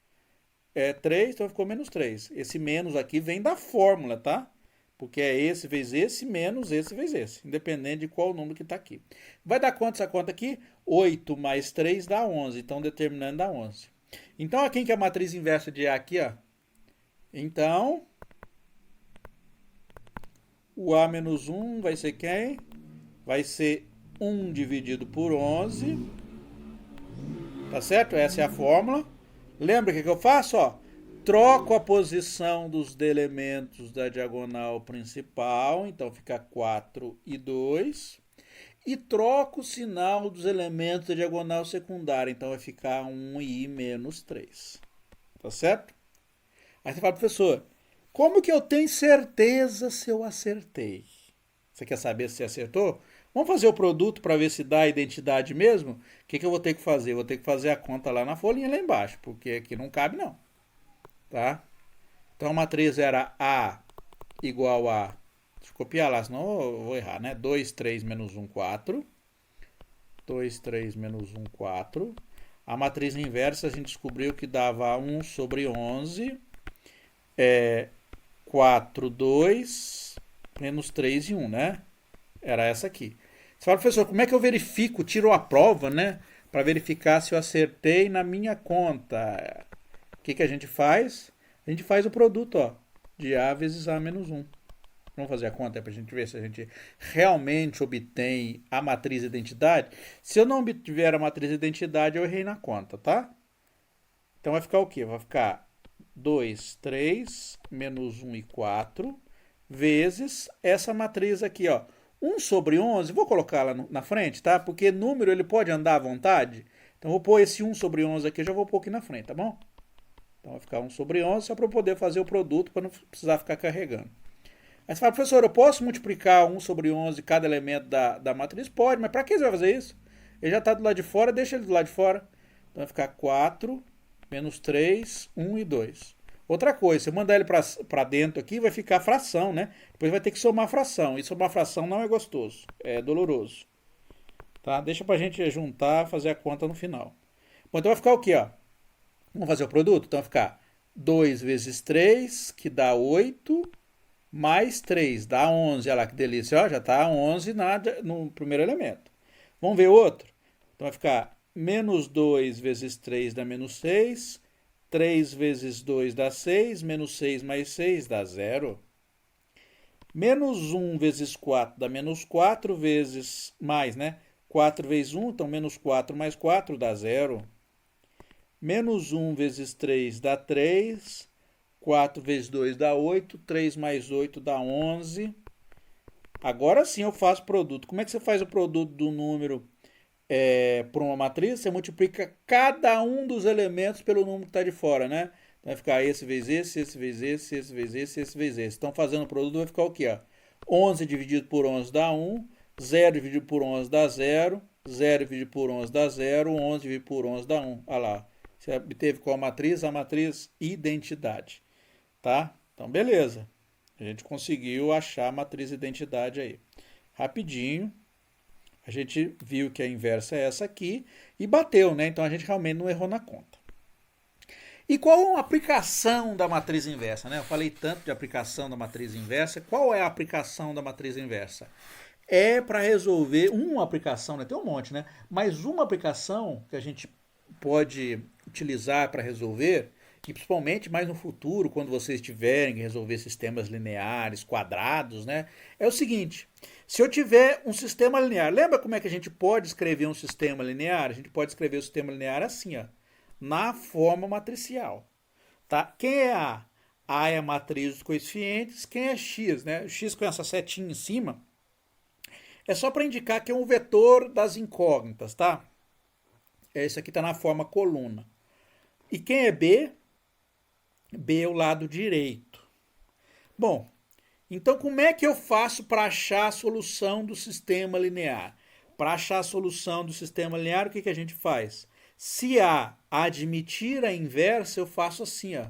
3, então ficou menos 3. Esse menos aqui vem da fórmula, tá? Porque é esse vezes esse, menos esse vezes esse. Independente de qual número que está aqui. Vai dar quanto essa conta aqui? 8 mais 3 dá 11. Então, determinando dá 11. Então, aqui que é a matriz inversa de A aqui, ó. Então, o A menos 1 vai ser quem? Vai ser 1 dividido por 11. Tá certo? Essa é a fórmula. Lembra o que eu faço? Ó, troco a posição dos elementos da diagonal principal. Então, fica 4 e 2. E troco o sinal dos elementos da diagonal secundária. Então, vai ficar 1 e menos 3. Tá certo? Aí você fala, professor, como que eu tenho certeza se eu acertei? Você quer saber se você acertou? Vamos fazer o produto para ver se dá a identidade mesmo? O que eu vou ter que fazer? Eu vou ter que fazer a conta lá na folhinha lá embaixo, porque aqui não cabe não. Tá? Então a matriz era A igual a... Deixa eu copiar lá, senão eu vou errar, né? 2, 3, menos 1, 4. 2, 3, menos 1, 4. A matriz inversa a gente descobriu que dava 1 sobre 11. 4, 2, menos 3 e 1, né? Era essa aqui. Você fala, professor, como é que eu verifico, tiro a prova, né? para verificar se eu acertei na minha conta. O que a gente faz? A gente faz o produto, ó, de A vezes A menos 1. Vamos fazer a conta para a gente ver se a gente realmente obtém a matriz identidade. Se eu não obtiver a matriz identidade, eu errei na conta, tá? Então vai ficar o quê? Vai ficar 2, 3, menos 1 e 4, vezes essa matriz aqui, ó. 1 sobre 11, vou colocar lá na frente, tá? Porque número ele pode andar à vontade. Então vou pôr esse 1 sobre 11 aqui, já vou pôr aqui na frente, tá bom? Então vai ficar 1 sobre 11, só para eu poder fazer o produto, para não precisar ficar carregando. Aí você fala, professor, eu posso multiplicar 1 sobre 11 cada elemento da matriz? Pode, mas para que você vai fazer isso? Ele já está do lado de fora, deixa ele do lado de fora. Então vai ficar 4, menos 3, 1 e 2. Outra coisa, se eu mandar ele para dentro aqui, vai ficar fração, né? Depois vai ter que somar fração. E somar fração não é gostoso, é doloroso. Tá? Deixa para a gente juntar, fazer a conta no final. Bom, então vai ficar o quê? Ó? Vamos fazer o produto? Então vai ficar 2 vezes 3, que dá 8, mais 3, dá 11. Olha lá que delícia, ó, já está 11 no primeiro elemento. Vamos ver o outro? Então vai ficar menos 2 vezes 3 dá menos 6, 3 vezes 2 dá 6, menos 6 mais 6 dá 0. Menos 1 vezes 4 dá menos 4 vezes mais, né? 4 vezes 1, então menos 4 mais 4 dá 0. Menos 1 vezes 3 dá 3. 4 vezes 2 dá 8. 3 mais 8 dá 11. Agora sim eu faço produto. Como é que você faz o produto do número por uma matriz? Você multiplica cada um dos elementos pelo número que está de fora, né? Então vai ficar esse vezes esse vezes esse vezes esse vezes esse. Então fazendo o produto vai ficar o quê? Ó? 11 dividido por 11 dá 1. 0 dividido por 11 dá 0. 0 dividido por 11 dá 0. 11 dividido por 11 dá 1. Olha lá. Você obteve qual matriz? A matriz identidade. Tá? Então, beleza. A gente conseguiu achar a matriz identidade aí. Rapidinho. A gente viu que a inversa é essa aqui e bateu, né? Então, a gente realmente não errou na conta. E qual a aplicação da matriz inversa, né? Eu falei tanto de aplicação da matriz inversa. Qual é a aplicação da matriz inversa? É para resolver uma aplicação, né? Tem um monte, né? Mas uma aplicação que a gente pode utilizar para resolver, e principalmente mais no futuro, quando vocês tiverem que resolver sistemas lineares, quadrados, né? É o seguinte, se eu tiver um sistema linear, lembra como é que a gente pode escrever um sistema linear? A gente pode escrever o sistema linear assim, ó, na forma matricial. Tá? Quem é A? A é a matriz dos coeficientes, quem é X, né? O X com essa setinha em cima é só para indicar que é um vetor das incógnitas, tá? Esse aqui está na forma coluna. E quem é B? B é o lado direito. Bom, então como é que eu faço para achar a solução do sistema linear? Para achar a solução do sistema linear, o que a gente faz? Se A admitir a inversa, eu faço assim, ó.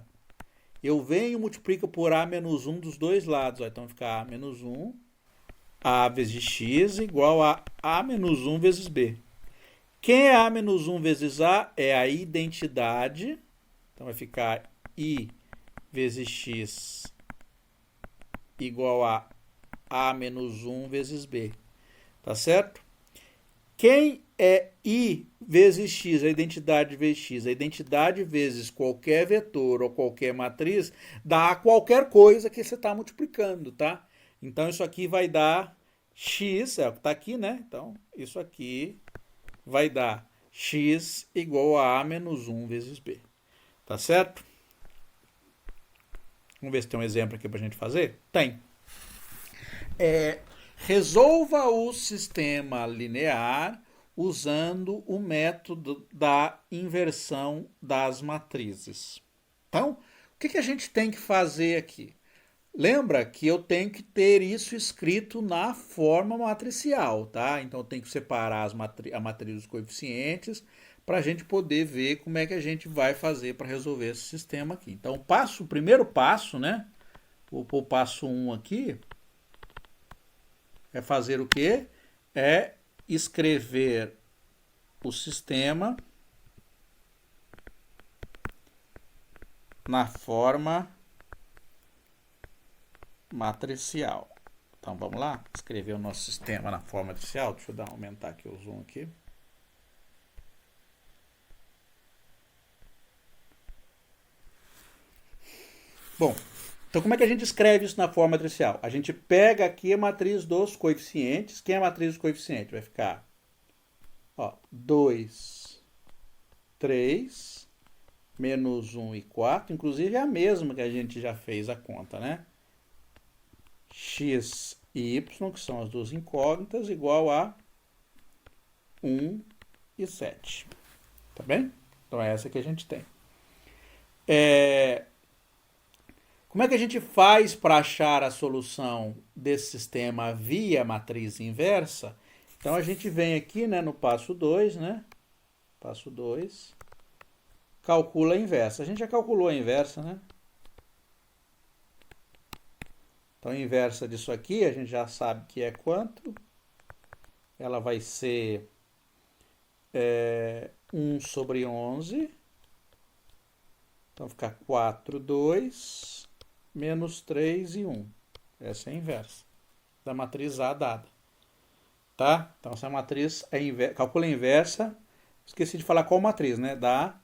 Eu venho e multiplico por A menos 1 dos dois lados. Ó. Então fica A menos 1, A vezes X igual a A menos 1 vezes B. Quem é A menos 1 vezes A? É a identidade. Então vai ficar I vezes X igual a A menos 1 vezes B. Tá certo? Quem é I vezes X? A identidade vezes X. A identidade vezes qualquer vetor ou qualquer matriz dá qualquer coisa que você está multiplicando, tá? Então isso aqui vai dar X, é o que está aqui, né? Então isso aqui vai dar X igual a A menos 1 vezes B. Tá certo? Vamos ver se tem um exemplo aqui para a gente fazer? Tem. Resolva o sistema linear usando o método da inversão das matrizes. Então, o que a gente tem que fazer aqui? Lembra que eu tenho que ter isso escrito na forma matricial, tá? Então eu tenho que separar a matriz dos coeficientes para a gente poder ver como é que a gente vai fazer para resolver esse sistema aqui. Então o primeiro passo, né? Vou pôr o passo 1 aqui. É fazer o quê? É escrever o sistema na forma matricial. Então vamos lá, escrever o nosso sistema na forma matricial. Deixa eu aumentar aqui o zoom aqui. Bom, então como é que a gente escreve isso na forma matricial? A gente pega aqui a matriz dos coeficientes. Quem é a matriz dos coeficientes? Vai ficar, ó, 2, 3, menos 1 e 4. Inclusive é a mesma que a gente já fez a conta, né? X e y, que são as duas incógnitas, igual a 1 e 7. Tá bem? Então é essa que a gente tem. Como é que a gente faz para achar a solução desse sistema via matriz inversa? Então a gente vem aqui, né, no passo 2, né? Passo 2. Calcula a inversa. A gente já calculou a inversa, né? Então a inversa disso aqui, a gente já sabe que é quanto? Ela vai ser 1 sobre 11. Então fica 4, 2, menos 3 e 1. Essa é a inversa da matriz A dada. Tá? Então essa matriz é calcula a inversa. Esqueci de falar qual matriz, né? Da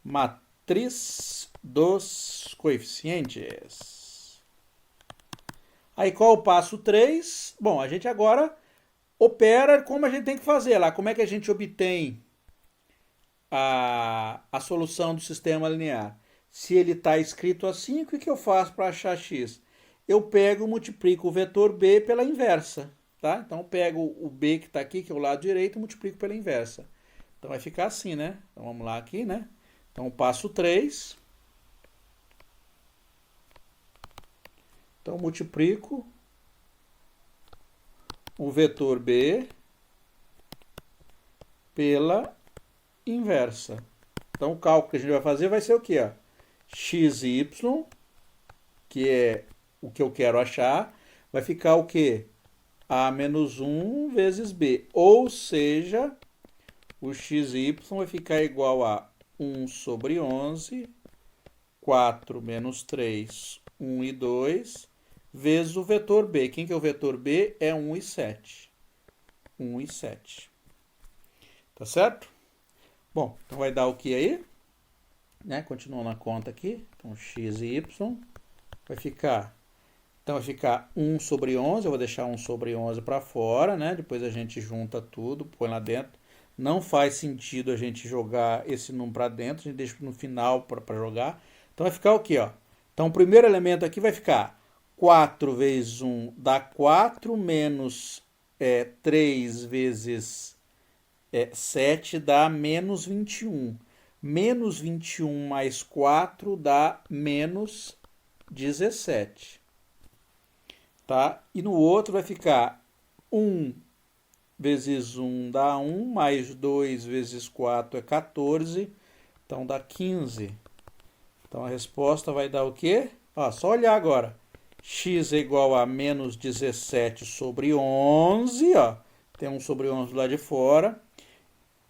matriz dos coeficientes. Aí qual o passo 3? Bom, a gente agora opera como a gente tem que fazer lá. Como é que a gente obtém a solução do sistema linear? Se ele está escrito assim, o que eu faço para achar x? Eu pego e multiplico o vetor b pela inversa. Tá? Então eu pego o b que está aqui, que é o lado direito, e multiplico pela inversa. Então vai ficar assim, né? Então vamos lá aqui, né? Então passo 3. Então multiplico o vetor b pela inversa. Então o cálculo que a gente vai fazer vai ser o quê? Ó? X e y, que é o que eu quero achar, vai ficar o quê? A menos 1 vezes b. Ou seja, o x e y vai ficar igual a 1 sobre 11, 4 menos 3, 1 e 2, vezes o vetor b. Quem que é o vetor b? É 1 e 7. 1 e 7. Tá certo? Bom, então vai dar o que aí? Né? Continuando a conta aqui. Então, x e y vai ficar... Então, vai ficar 1 sobre 11. Eu vou deixar 1 sobre 11 para fora, né? Depois a gente junta tudo, põe lá dentro. Não faz sentido a gente jogar esse número para dentro. A gente deixa no final para jogar. Então, vai ficar o quê? Ó? Então, o primeiro elemento aqui vai ficar 4 vezes 1 dá 4, menos 3 vezes 7 dá menos 21. Menos 21 mais 4 dá menos 17. Tá? E no outro vai ficar 1 vezes 1 dá 1, mais 2 vezes 4 é 14, então dá 15. Então a resposta vai dar o quê? Ó, só olhar agora. X é igual a menos 17 sobre 11, ó. Tem 1 sobre 11 lá de fora.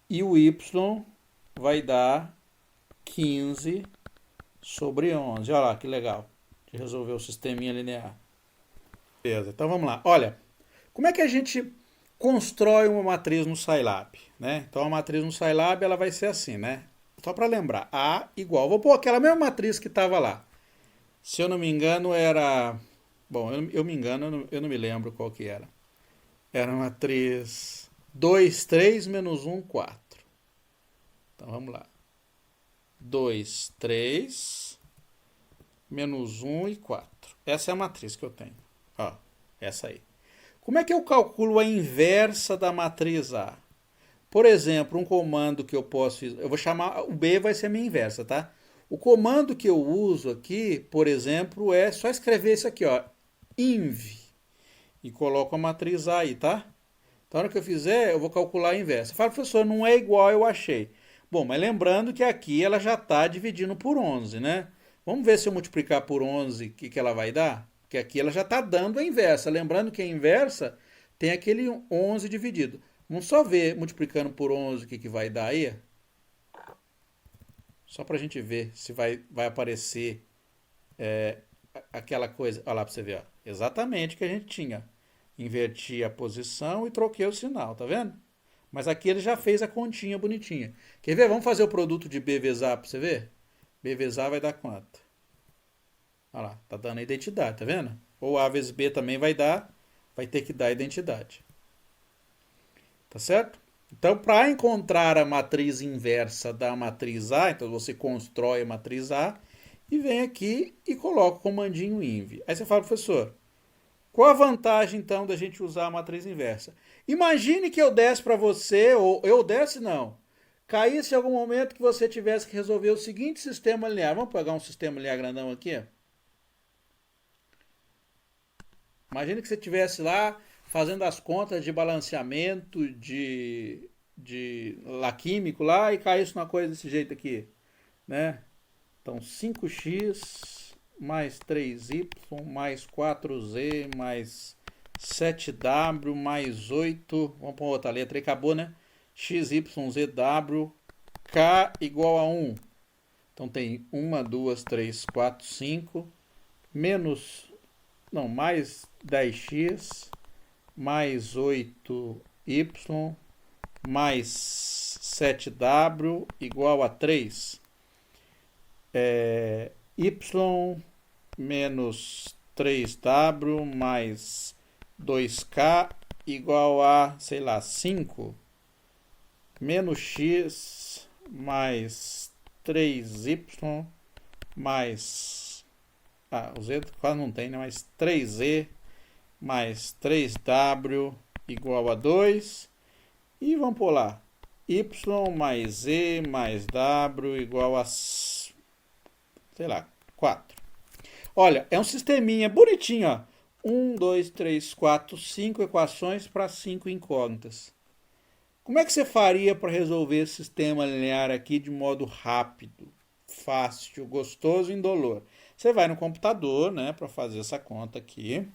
E o y vai dar 15 sobre 11. Olha lá, que legal. De resolver o sisteminha linear. Beleza, então vamos lá. Olha, como é que a gente constrói uma matriz no Scilab? Né? Então a matriz no Scilab ela vai ser assim, né? Só para lembrar, A igual... Vou pôr aquela mesma matriz que estava lá. Se eu não me engano era... Bom, eu me engano, eu não me lembro qual que era. Era a matriz 2, 3, menos 1, 4. Então vamos lá. 2, 3, menos 1 e 4. Essa é a matriz que eu tenho. Ó, essa aí. Como é que eu calculo a inversa da matriz A? Por exemplo, um comando que eu posso... Eu vou chamar... O B vai ser a minha inversa, tá? O comando que eu uso aqui, por exemplo, é só escrever isso aqui, ó. Inv. E coloco a matriz A aí, tá? Então, na hora que eu fizer, eu vou calcular a inversa. Fala, professor, não é igual eu achei. Bom, mas lembrando que aqui ela já está dividindo por 11, né? Vamos ver se eu multiplicar por 11, o que ela vai dar? Porque aqui ela já está dando a inversa. Lembrando que a inversa tem aquele 11 dividido. Vamos só ver, multiplicando por 11, o que vai dar aí. Só para a gente ver se vai aparecer aquela coisa. Olha lá para você ver. Ó. Exatamente o que a gente tinha. Inverti a posição e troquei o sinal, tá vendo? Mas aqui ele já fez a continha bonitinha. Quer ver? Vamos fazer o produto de B vezes A para você ver? B vezes A vai dar quanto? Olha lá, tá dando a identidade, tá vendo? Ou A vezes B também vai dar, vai ter que dar a identidade. Tá certo? Então, para encontrar a matriz inversa da matriz A, então você constrói a matriz A e vem aqui e coloca o comandinho inv. Aí você fala, professor, qual a vantagem então da gente usar a matriz inversa? Imagine que eu desse para você, ou eu desse não, caísse em algum momento que você tivesse que resolver o seguinte sistema linear. Vamos pegar um sistema linear grandão aqui? Imagine que você estivesse lá fazendo as contas de balanceamento de lá químico lá e caísse numa coisa desse jeito aqui, né? Então 5x mais 3y mais 4z mais 7w mais 8, vamos pôr outra letra aí, acabou, né? XYZW, K igual a 1. Então tem 1, 2, 3, 4, 5, menos, não, mais 10x, mais 8y, mais 7w igual a 3. Y menos 3w mais 2k igual a, sei lá, 5, menos x mais 3y mais, o z quase não tem, né? Mais 3z mais 3w igual a 2. E vamos por lá. Y mais z mais w igual a, sei lá, 4. Olha, é um sisteminha bonitinho, ó. 1, 2, 3, 4, 5 equações para 5 incógnitas. Como é que você faria para resolver esse sistema linear aqui de modo rápido, fácil, gostoso e indolor? Você vai no computador, né, para fazer essa conta aqui.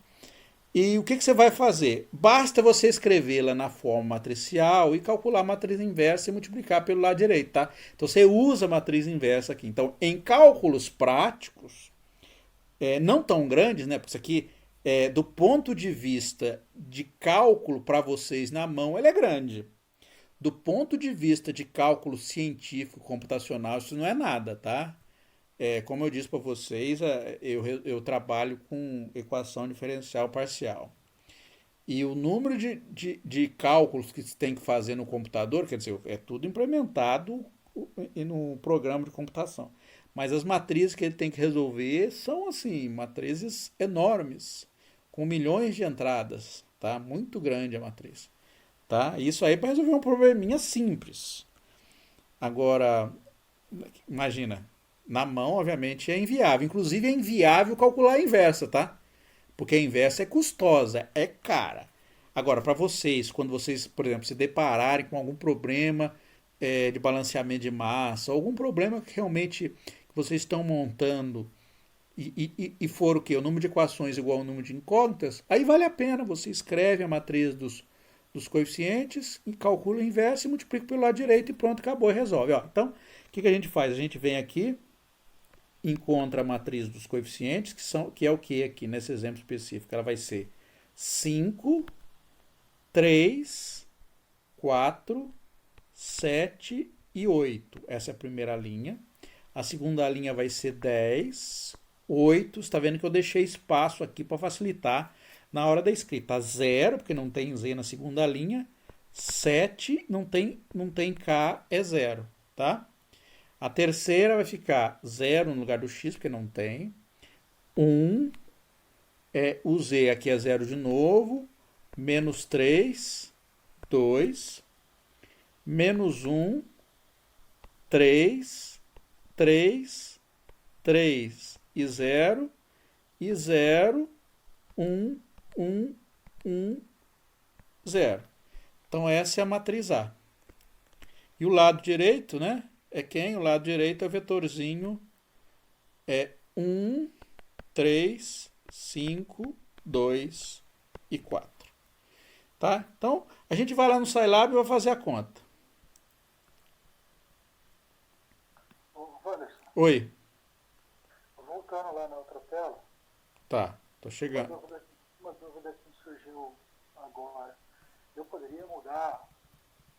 E o que você vai fazer? Basta você escrevê-la na forma matricial e calcular a matriz inversa e multiplicar pelo lado direito, tá? Então você usa a matriz inversa aqui. Então, em cálculos práticos, não tão grandes, né? Porque isso aqui, do ponto de vista de cálculo para vocês na mão, ele é grande. Do ponto de vista de cálculo científico, computacional, isso não é nada, tá? Como eu disse para vocês, eu trabalho com equação diferencial parcial. E o número de cálculos que se tem que fazer no computador, quer dizer, é tudo implementado no programa de computação. Mas as matrizes que ele tem que resolver são, assim, matrizes enormes, com milhões de entradas, tá? Muito grande a matriz, tá? Isso aí para resolver um probleminha simples. Agora, imagina, na mão, obviamente, é inviável. Inclusive, é inviável calcular a inversa, tá? Porque a inversa é custosa, é cara. Agora, para vocês, quando vocês, por exemplo, se depararem com algum problema de balanceamento de massa, algum problema que realmente vocês estão montando e for o quê? O número de equações igual ao número de incógnitas, aí vale a pena. Você escreve a matriz dos coeficientes e calcula a inversa e multiplica pelo lado direito e pronto, acabou e resolve. Ó, então, o que a gente faz? A gente vem aqui, encontra a matriz dos coeficientes, que é o que aqui nesse exemplo específico? Ela vai ser 5, 3, 4, 7 e 8. Essa é a primeira linha. A segunda linha vai ser 10, 8. Você está vendo que eu deixei espaço aqui para facilitar na hora da escrita. 0, porque não tem Z na segunda linha. 7, não tem K, é 0. Tá? A terceira vai ficar 0 no lugar do X, porque não tem. 1, o Z aqui é 0 de novo. Menos 3, 2. Menos 1, 3, 3, 3 e 0. E 0, 1, 1, 1, 0. Então essa é a matriz A. E o lado direito, né? É quem? O lado direito é o vetorzinho 1, 3, 5, 2 e 4. Tá? Então, a gente vai lá no Scilab e vai fazer a conta. Wanderson, Oi. voltando lá na outra tela, Tá, tô chegando. uma dúvida que surgiu agora. Eu poderia mudar,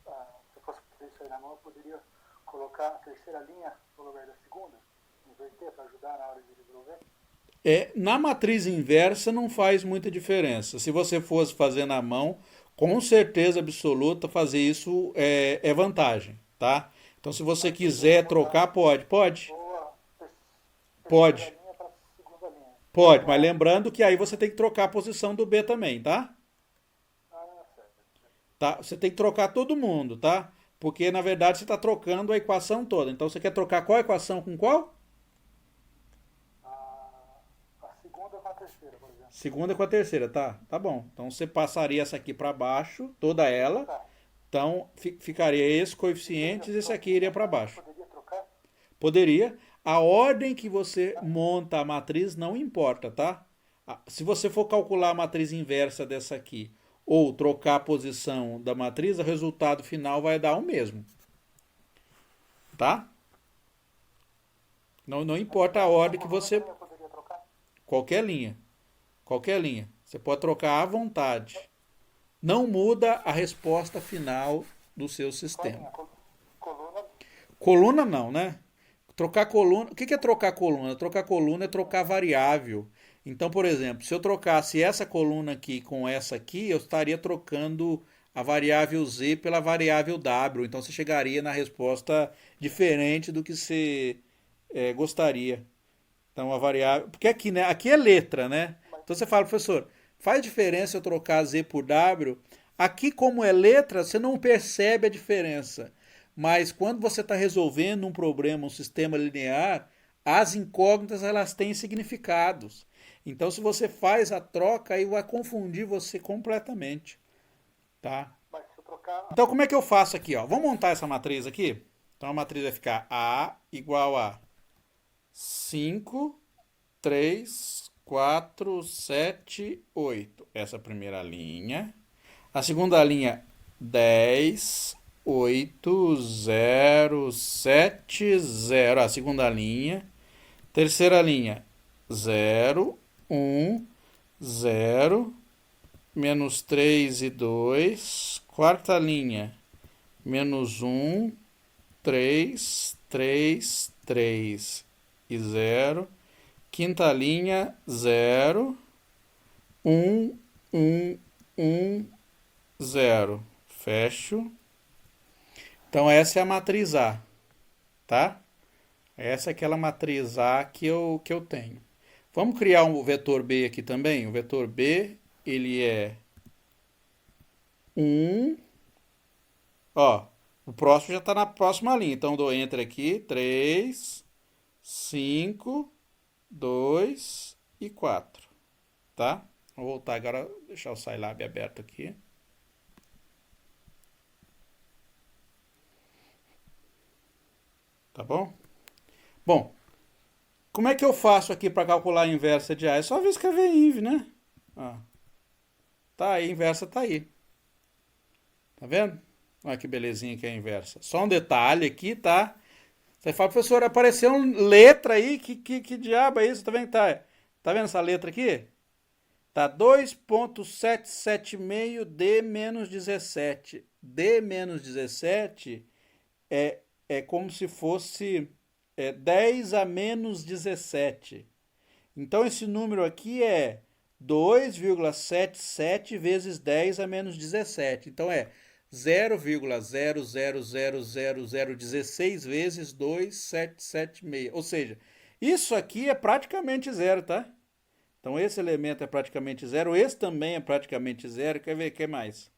se eu fosse fazer isso aí na mão, eu poderia colocar a terceira linha no lugar da segunda, inverter para ajudar na hora de resolver? Na matriz inversa não faz muita diferença. Se você fosse fazer na mão, com certeza absoluta fazer isso é vantagem, tá? Então, se você Mas se eu quiser trocar, mudar pode, pode, boa terceira pode, linha para segunda linha. pode. Mas Ah, lembrando que aí você tem que trocar a posição do B também, tá? certo. Tá? Você tem que trocar todo mundo, tá? Porque na verdade você está trocando a equação toda. Então você quer trocar qual equação com qual? A segunda com a terceira, por exemplo. Segunda com a terceira, tá? Tá bom. Então você passaria essa aqui para baixo, toda ela. Tá. Então ficaria esses E teria coeficientes, esse opção aqui de iria para montar? baixo. Poderia trocar? Poderia. A ordem que você monta a matriz não importa, tá? Se você for calcular a matriz inversa dessa aqui ou trocar a posição da matriz, o resultado final vai dar o mesmo, tá? Não Mas importa a essa ordem que coluna você. também eu poderia trocar? Qualquer linha. Qualquer linha. Você pode trocar à vontade. Não muda a resposta final do seu Qual sistema. linha? Coluna? Coluna não, né? Trocar coluna. O que é trocar coluna? Trocar coluna é trocar variável. Então, por exemplo, se eu trocasse essa coluna aqui com essa aqui, eu estaria trocando a variável z pela variável w. Então você chegaria na resposta diferente do que você gostaria. Então a variável. Porque aqui, né? Aqui é letra, né? Mas, Então você fala, professor, faz diferença eu trocar z por w? Aqui, como é letra, você não percebe a diferença. Mas quando você está resolvendo um problema, um sistema linear, as incógnitas elas têm significados. Então, se você faz a troca, aí vai confundir você completamente, tá? mas se eu trocar Então, como é que eu faço aqui, ó? Vamos montar essa matriz aqui? Então, a matriz vai ficar A igual a 5, 3, 4, 7, 8. Essa é a primeira linha. A segunda linha, 10, 8, 0, 7, 0. A segunda linha. Terceira linha, 0, 1, 0, menos 3 e 2. Quarta linha, menos 1, 3, 3, 3 e 0. Quinta linha, 0, 1, 1, 1, 0. Fecho. Então essa é a matriz A, tá? Essa é aquela matriz A que eu tenho. Vamos criar um vetor B aqui também. O vetor B, ele é 1. Ó, o próximo já está na próxima linha. Então, dou enter aqui. 3, 5, 2 e 4. Tá? Vou voltar agora, deixar o Scilab aberto aqui. Tá bom? Bom, como é que eu faço aqui para calcular a inversa de A? É só escrever inv, né? Ó, tá aí, a inversa tá aí. Tá vendo? Olha que belezinha que é a inversa. Só um detalhe aqui, tá? Você fala, professor, apareceu uma letra aí, que diabo é isso? Tá vendo, tá vendo essa letra aqui? Tá 2,775 D menos 17. D menos 17 é como se fosse 10 a menos 17. Então esse número aqui é 2,77 vezes 10 a menos 17. Então é 0,000016 vezes 2,776. Ou seja, isso aqui é praticamente zero, tá? Então esse elemento é praticamente zero, esse também é praticamente zero. Quer ver o que mais?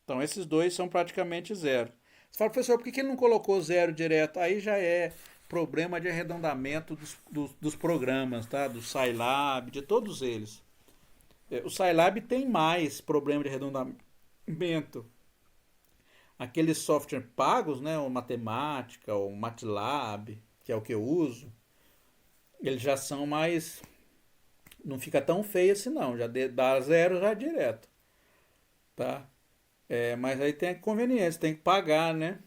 Então esses dois são praticamente zero. Você fala, professor, por que ele não colocou zero direto? Aí já é problema de arredondamento dos programas, tá? Do Scilab, de todos eles. O Scilab tem mais problema de arredondamento. Aqueles software pagos, né? O Matemática, o MATLAB, que é o que eu uso, eles já são mais. Não fica tão feio assim, não. Já dá zero já direto. Tá? Mas aí tem a conveniência, tem que pagar, né?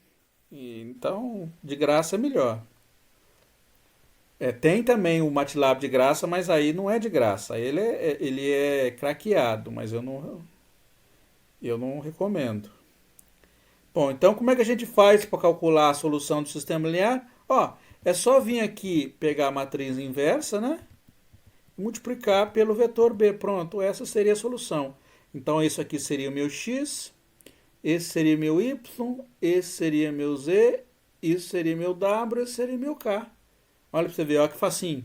Então, de graça é melhor. Tem também o MATLAB de graça, mas aí não é de graça. Ele é craqueado, mas eu não recomendo. Bom, então como é que a gente faz para calcular a solução do sistema linear? Ó, é só vir aqui pegar a matriz inversa, né? multiplicar pelo vetor B. Pronto, essa seria a solução. Então, isso aqui seria o meu x, esse seria meu y, esse seria meu z, isso seria meu w, esse seria meu k. Olha para você ver, olha que facinho.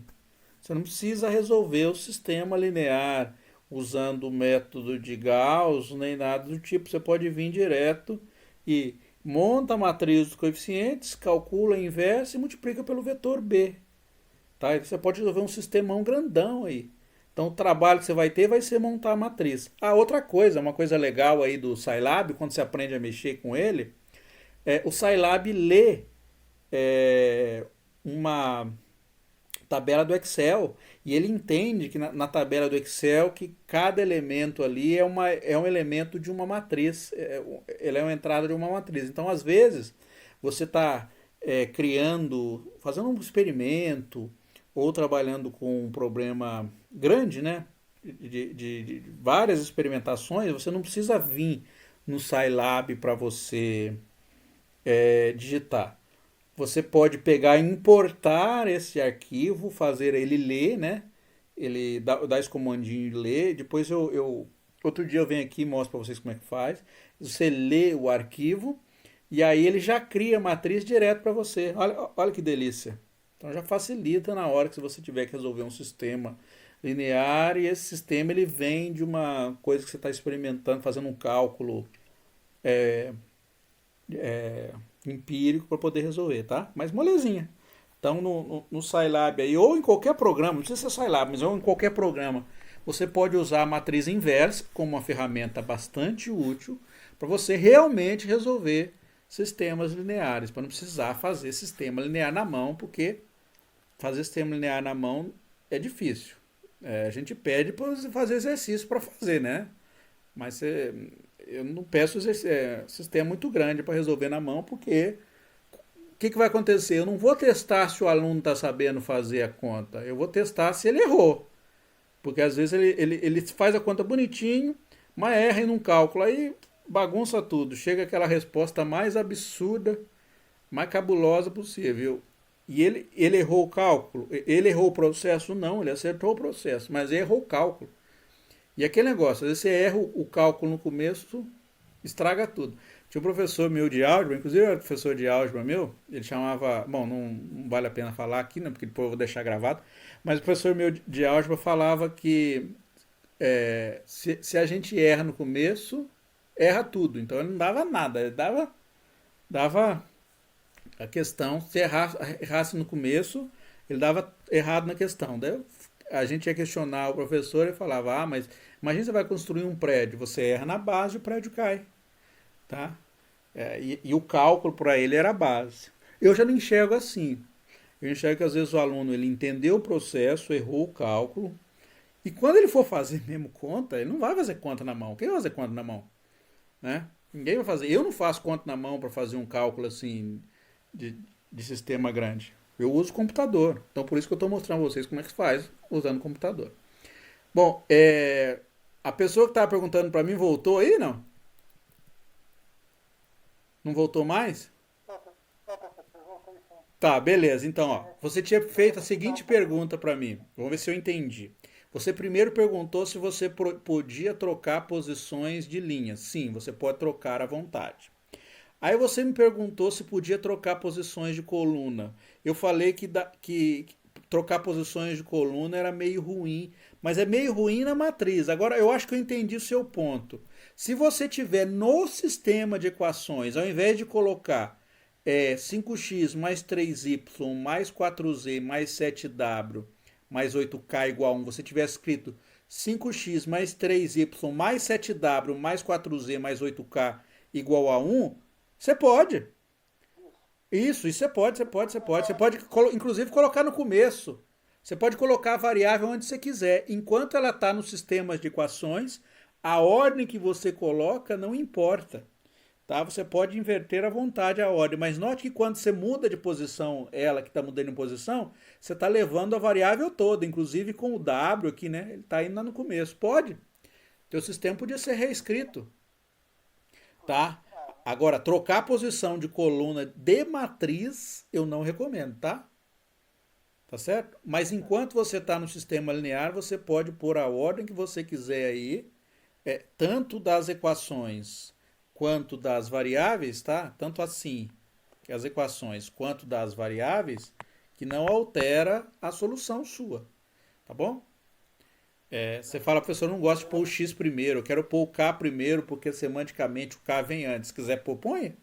Você não precisa resolver o sistema linear usando o método de Gauss, nem nada do tipo. Você pode vir direto e monta a matriz dos coeficientes, calcula a inversa e multiplica pelo vetor B. Tá? Você pode resolver um sistemão grandão aí. Então o trabalho que você vai ser montar a matriz. Outra coisa, uma coisa legal aí do Scilab, quando você aprende a mexer com ele, o Scilab lê uma tabela do Excel e ele entende que na tabela do Excel que cada elemento ali é um elemento de uma matriz, ele é uma entrada de uma matriz. Então, às vezes, você está fazendo um experimento ou trabalhando com um problema grande, né? De várias experimentações, você não precisa vir no Scilab para você digitar. Você pode pegar e importar esse arquivo, fazer ele ler, né? Ele dá esse comandinho de ler. Depois outro dia eu venho aqui e mostro para vocês como é que faz. Você lê o arquivo e aí ele já cria a matriz direto para você. Olha que delícia. Então já facilita na hora que você tiver que resolver um sistema linear e esse sistema ele vem de uma coisa que você está experimentando, fazendo um cálculo empírico para poder resolver, tá? Mas molezinha. Então no Scilab aí, ou em qualquer programa, não precisa ser Scilab, mas ou em qualquer programa, você pode usar a matriz inversa como uma ferramenta bastante útil para você realmente resolver sistemas lineares, para não precisar fazer sistema linear na mão, porque fazer sistema linear na mão é difícil. A gente pede para você fazer exercício para fazer, né? Mas eu não peço sistema muito grande para resolver na mão, porque o que vai acontecer? Eu não vou testar se o aluno está sabendo fazer a conta, eu vou testar se ele errou. Porque às vezes ele faz a conta bonitinho, mas erra em um cálculo, aí bagunça tudo, chega aquela resposta mais absurda, mais cabulosa possível. E ele errou o cálculo, ele errou o processo? Não, ele acertou o processo, mas errou o cálculo. E aquele negócio, às vezes você erra o cálculo no começo, estraga tudo. Tinha um professor meu de álgebra, inclusive era professor de álgebra meu, ele chamava, bom, não vale a pena falar aqui, né, porque depois eu vou deixar gravado, mas o professor meu de álgebra falava que se a gente erra no começo, erra tudo. Então ele não dava nada, ele dava a questão, se errasse no começo, ele dava errado na questão. Daí a gente ia questionar o professor e falava, mas imagina você vai construir um prédio, você erra na base e o prédio cai. Tá? E o cálculo para ele era a base. Eu já não enxergo assim. Eu enxergo que às vezes o aluno ele entendeu o processo, errou o cálculo, e quando ele for fazer mesmo conta, ele não vai fazer conta na mão. Quem vai fazer conta na mão? Né? Ninguém vai fazer. Eu não faço conta na mão para fazer um cálculo assim de sistema grande. Eu uso computador. Então por isso que eu estou mostrando a vocês como é que se faz usando computador. Bom, a pessoa que estava perguntando para mim voltou aí, não? Não voltou mais? Tá, beleza. Então, ó, você tinha feito a seguinte pergunta para mim. Vamos ver se eu entendi. Você primeiro perguntou se você podia trocar posições de linhas. Sim, você pode trocar à vontade. Aí você me perguntou se podia trocar posições de coluna. Eu falei que trocar posições de coluna era meio ruim, mas é meio ruim na matriz. Agora, eu acho que eu entendi o seu ponto. Se você tiver no sistema de equações, ao invés de colocar 5x mais 3y mais 4z mais 7w mais 8k igual a 1, você tiver escrito 5x mais 3y mais 7w mais 4z mais 8k igual a 1, você pode. Isso você pode, você pode. Você pode, inclusive, colocar no começo. Você pode colocar a variável onde você quiser. Enquanto ela está no sistema de equações, a ordem que você coloca não importa. Tá? Você pode inverter à vontade a ordem, mas note que quando você muda de posição, ela que está mudando de posição, você está levando a variável toda, inclusive com o W aqui, né? Ele está indo lá no começo. Pode. Teu sistema podia ser reescrito. Tá? Agora, trocar a posição de coluna de matriz, eu não recomendo, tá? Tá certo? Mas enquanto você está no sistema linear, você pode pôr a ordem que você quiser aí, tanto das equações quanto das variáveis, tá? Tanto assim, que as equações quanto das variáveis, que não altera a solução sua, tá bom? Você fala, professor, eu não gosto de pôr o x primeiro, eu quero pôr o k primeiro, porque semanticamente o k vem antes. Se quiser pôr, põe.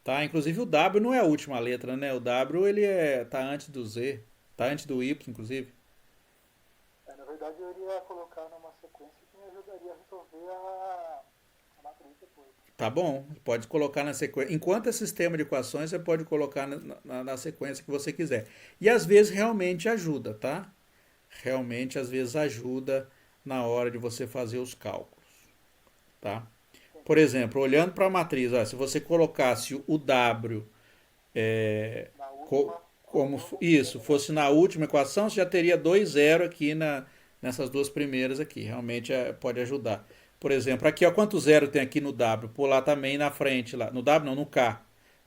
Tá? Inclusive o W não é a última letra, né? O W ele tá antes do Z, tá antes do Y, inclusive. Na verdade, eu iria colocar numa sequência que me ajudaria a resolver a matriz depois. Tá bom, pode colocar na sequência. Enquanto é sistema de equações, você pode colocar na sequência que você quiser. E às vezes realmente ajuda, tá? Realmente às vezes ajuda na hora de você fazer os cálculos, tá? Por exemplo, olhando para a matriz, ó, se você colocasse o W Na co- última, como colocou isso zero na fosse na última equação, você já teria 2 zero aqui nessas duas primeiras aqui. Realmente pode ajudar. Por exemplo, aqui, ó, quanto zero tem aqui no W? Pôr lá também na frente, lá. No W não, no K.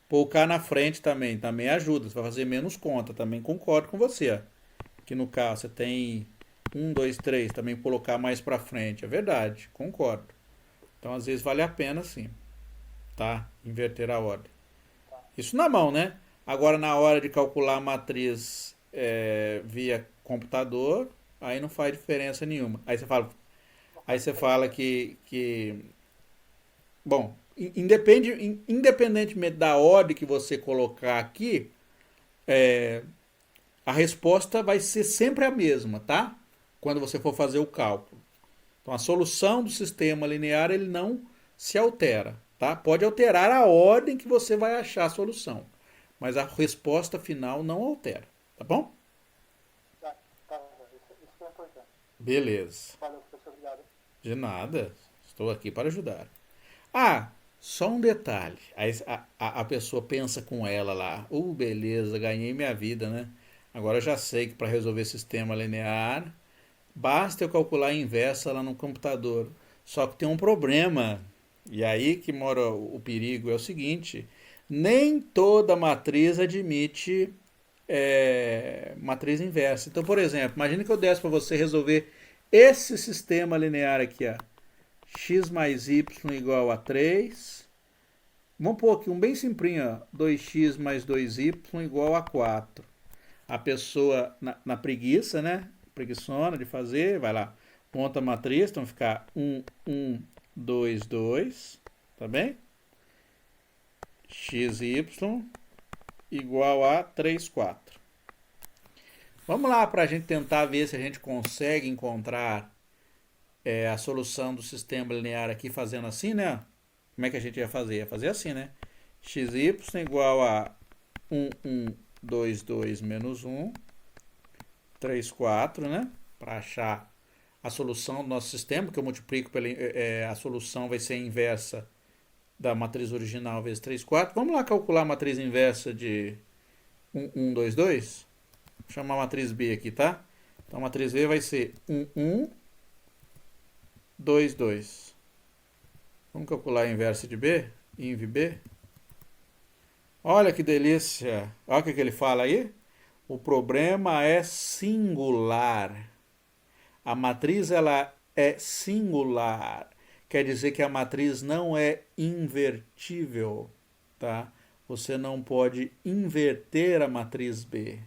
Pôr o K na frente também ajuda. Você vai fazer menos conta, também concordo com você. Ó. Aqui no K você tem um, 2, 3, também colocar mais para frente. É verdade, concordo. Então, às vezes vale a pena sim, tá? Inverter a ordem. tá. Isso na mão, né? Agora, na hora de calcular a matriz via computador, aí não faz diferença nenhuma. Não Aí faz você diferença fala nenhuma. que bom, independentemente da ordem que você colocar aqui, a resposta vai ser sempre a mesma, tá? Quando você for fazer o cálculo. Então, a solução do sistema linear ele não se altera, tá? Pode alterar a ordem que você vai achar a solução, mas a resposta final não altera, tá bom? Tá, isso foi importante. Beleza. Valeu, professor, obrigado. De nada. Estou aqui para ajudar. Ah, só um detalhe. Aí a pessoa pensa com ela lá. Beleza, ganhei minha vida, né? Agora eu já sei que para resolver sistema linear, basta eu calcular a inversa lá no computador. Só que tem um problema. E aí que mora o perigo. É o seguinte: nem toda matriz admite matriz inversa. Então, por exemplo, imagine que eu desse para você resolver esse sistema linear aqui, ó. X mais y igual a 3. Vamos pôr aqui um bem simplinho, ó. 2x mais 2y igual a 4. A pessoa, na preguiça, né? Preguiçona de fazer, vai lá, monta a matriz, então ficar 1, 1, 2, 2, tá bem? xy igual a 3, 4. Vamos lá para a gente tentar ver se a gente consegue encontrar a solução do sistema linear aqui fazendo assim, né? Como é que a gente ia fazer? Ia fazer assim, né? xy igual a 1, 1, 2, 2 menos 1, 3, 4, né? Para achar a solução do nosso sistema, que eu multiplico pela a solução vai ser a inversa da matriz original vezes 3, 4. Vamos lá calcular a matriz inversa de 1, 1, 2, 2? Vou chamar a matriz B aqui, tá? Então a matriz B vai ser 1, 1, 2, 2. Vamos calcular a inversa de B? Inv B. Olha que delícia. Olha o que ele fala aí. O problema é singular. A matriz ela é singular. Quer dizer que a matriz não é invertível, tá? Você não pode inverter a matriz B.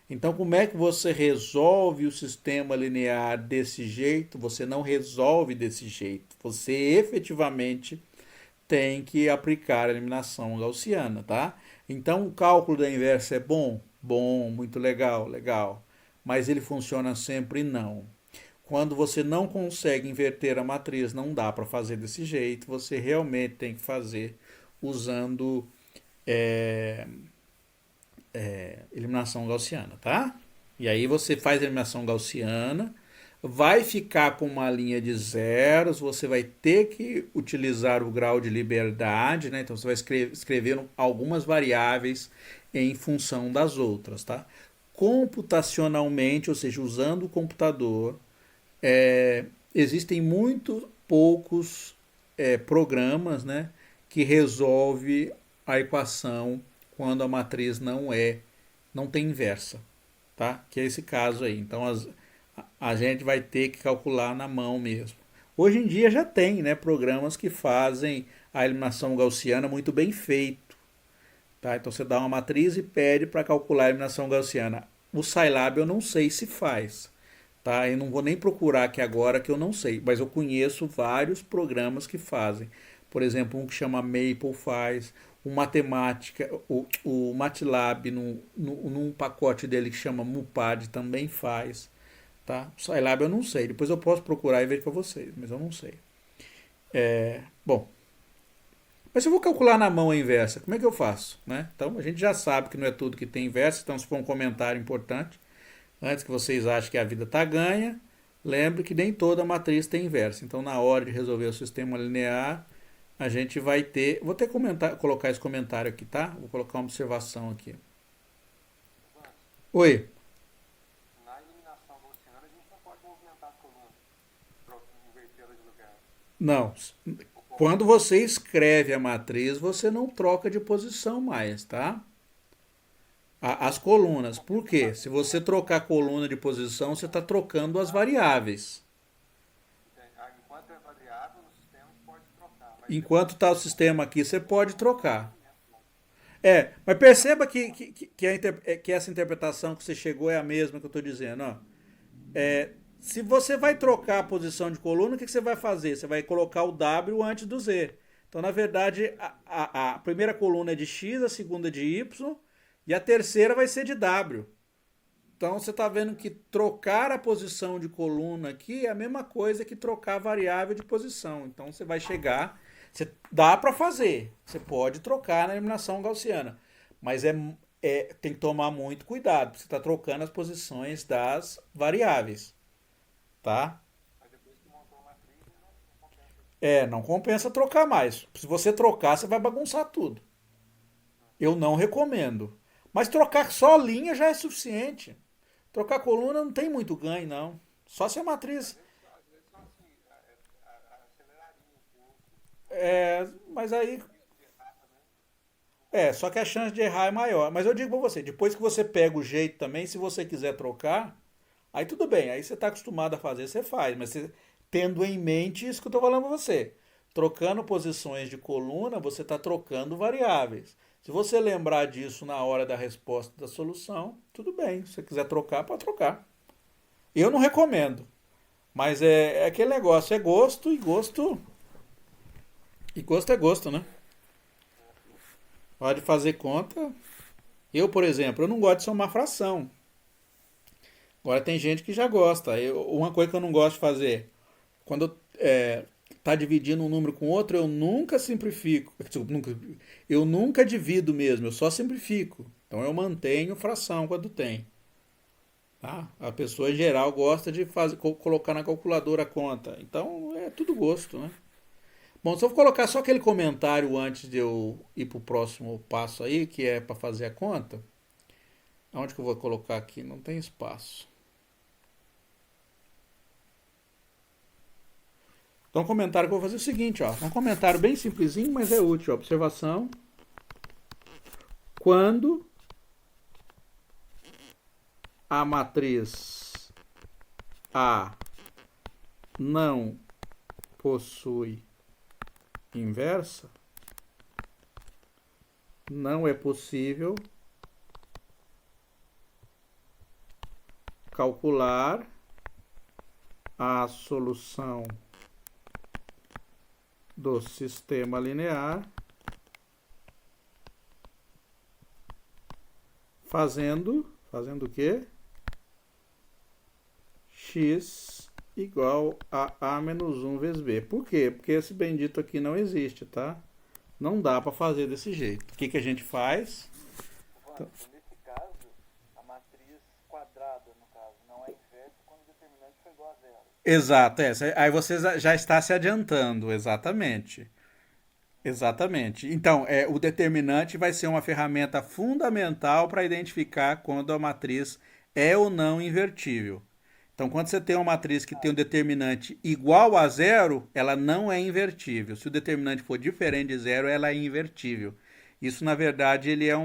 Então, como é que você resolve o sistema linear desse jeito? Você não resolve desse jeito. Você efetivamente tem que aplicar a eliminação gaussiana, tá? Então, o cálculo da inversa é bom? Bom, muito legal, legal. Mas ele funciona sempre não. Quando você não consegue inverter a matriz, não dá para fazer desse jeito. Você realmente tem que fazer usando eliminação gaussiana, tá? E aí você faz a eliminação gaussiana, vai ficar com uma linha de zeros, você vai ter que utilizar o grau de liberdade, né? Então você vai escrever algumas variáveis em função das outras, tá? Computacionalmente, ou seja, usando o computador, existem muito poucos programas, né, que resolve a equação quando a matriz não tem inversa, tá? Que é esse caso aí. Então a gente vai ter que calcular na mão mesmo. Hoje em dia já tem, né, programas que fazem a eliminação gaussiana muito bem feito, tá? Então você dá uma matriz e pede para calcular a eliminação gaussiana. O Scilab eu não sei se faz, tá? Eu não vou nem procurar aqui agora que eu não sei, mas eu conheço vários programas que fazem. Por exemplo, um que chama Maple faz, o Matemática, o MATLAB num pacote dele que chama Mupad também faz, tá? O Scilab eu não sei, depois eu posso procurar e ver para vocês, mas eu não sei. Bom, mas se eu vou calcular na mão a inversa, como é que eu faço, né? Então a gente já sabe que não é tudo que tem inversa, então se for um comentário importante, antes que vocês achem que a vida está ganha, lembre que nem toda matriz tem inversa. Então, na hora de resolver o sistema linear, a gente vai ter. Vou até colocar esse comentário aqui, tá? Vou colocar uma observação aqui. Oi. Na eliminação gaussiana, a gente não pode movimentar a coluna para invertê-la de lugar. Não. Quando você escreve a matriz, você não troca de posição mais, tá? As colunas. Por quê? Se você trocar a coluna de posição, você está trocando as variáveis. Enquanto é variável no sistema, pode trocar. Mas Enquanto está o sistema aqui, você pode trocar. Mas perceba que essa interpretação que você chegou é a mesma que eu estou dizendo. Ó. Se você vai trocar a posição de coluna, o que você vai fazer? Você vai colocar o W antes do Z. Então, na verdade, a primeira coluna é de X, a segunda é de Y, e a terceira vai ser de W. Então, você está vendo que trocar a posição de coluna aqui é a mesma coisa que trocar a variável de posição. Então, você vai chegar... dá para fazer. Você pode trocar na eliminação gaussiana. Mas tem que tomar muito cuidado. Você está trocando as posições das variáveis. Tá? Mas depois que montou a matriz, não compensa. Não compensa trocar mais. Se você trocar, você vai bagunçar tudo. Eu não recomendo. Mas trocar só linha já é suficiente. Trocar coluna não tem muito ganho, não. Só se a matriz. Às vezes só assim, aceleraria um pouco. Mas aí. Só que a chance de errar é maior. Mas eu digo pra você, depois que você pega o jeito também, se você quiser trocar, aí tudo bem. Aí você está acostumado a fazer, você faz. Mas você, tendo em mente isso que eu estou falando pra você. Trocando posições de coluna, você está trocando variáveis. Se você lembrar disso na hora da resposta da solução, tudo bem. Se você quiser trocar, pode trocar. Eu não recomendo. Mas é aquele negócio, é gosto e gosto. E gosto é gosto, né? Pode fazer conta. Eu, por exemplo, eu não gosto de somar fração. Agora tem gente que já gosta. Uma coisa que eu não gosto de fazer, quando tá dividindo um número com outro, eu nunca simplifico. Eu nunca divido mesmo, eu só simplifico. Então eu mantenho fração quando tem. Tá? A pessoa em geral gosta de colocar na calculadora a conta. Então é tudo gosto, né? Bom, se eu colocar só aquele comentário antes de eu ir para o próximo passo aí, que é para fazer a conta. Onde que eu vou colocar aqui? Não tem espaço. Então, um comentário que eu vou fazer é o seguinte, ó. Um comentário bem simplesinho, mas é útil. Observação. Quando a matriz A não possui inversa, não é possível calcular a solução do sistema linear fazendo o quê? X igual a A menos 1 vezes B. Por quê? Porque esse bendito aqui não existe, tá? Não dá para fazer desse jeito. O que a gente faz? Nesse caso, a matriz quadrada, no caso, não é inversa quando o determinante for igual a zero. Exato, aí você já está se adiantando, exatamente. Exatamente. Então, o determinante vai ser uma ferramenta fundamental para identificar quando a matriz é ou não invertível. Então, quando você tem uma matriz que tem um determinante igual a zero, ela não é invertível. Se o determinante for diferente de zero, ela é invertível. Isso, na verdade, ele é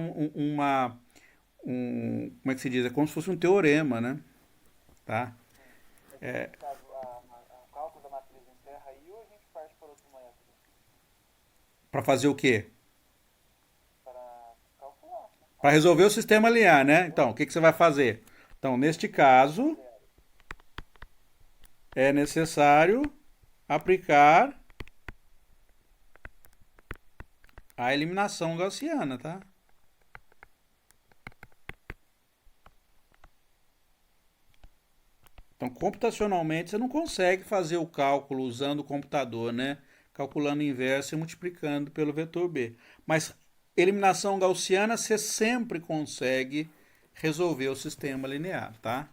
como é que se diz? É como se fosse um teorema, né? Tá? Sim. Mas aí, nesse caso, o cálculo da matriz encerra aí ou a gente parte para outro método? Para fazer o quê? Para calcular a Para resolver o matriz sistema linear, né? inversa Então, o que você vai fazer? Então, neste caso, zero. é necessário aplicar a eliminação gaussiana, tá? Então, computacionalmente, você não consegue fazer o cálculo usando o computador, né? Calculando inverso e multiplicando pelo vetor B. Mas eliminação gaussiana, você sempre consegue resolver o sistema linear, tá?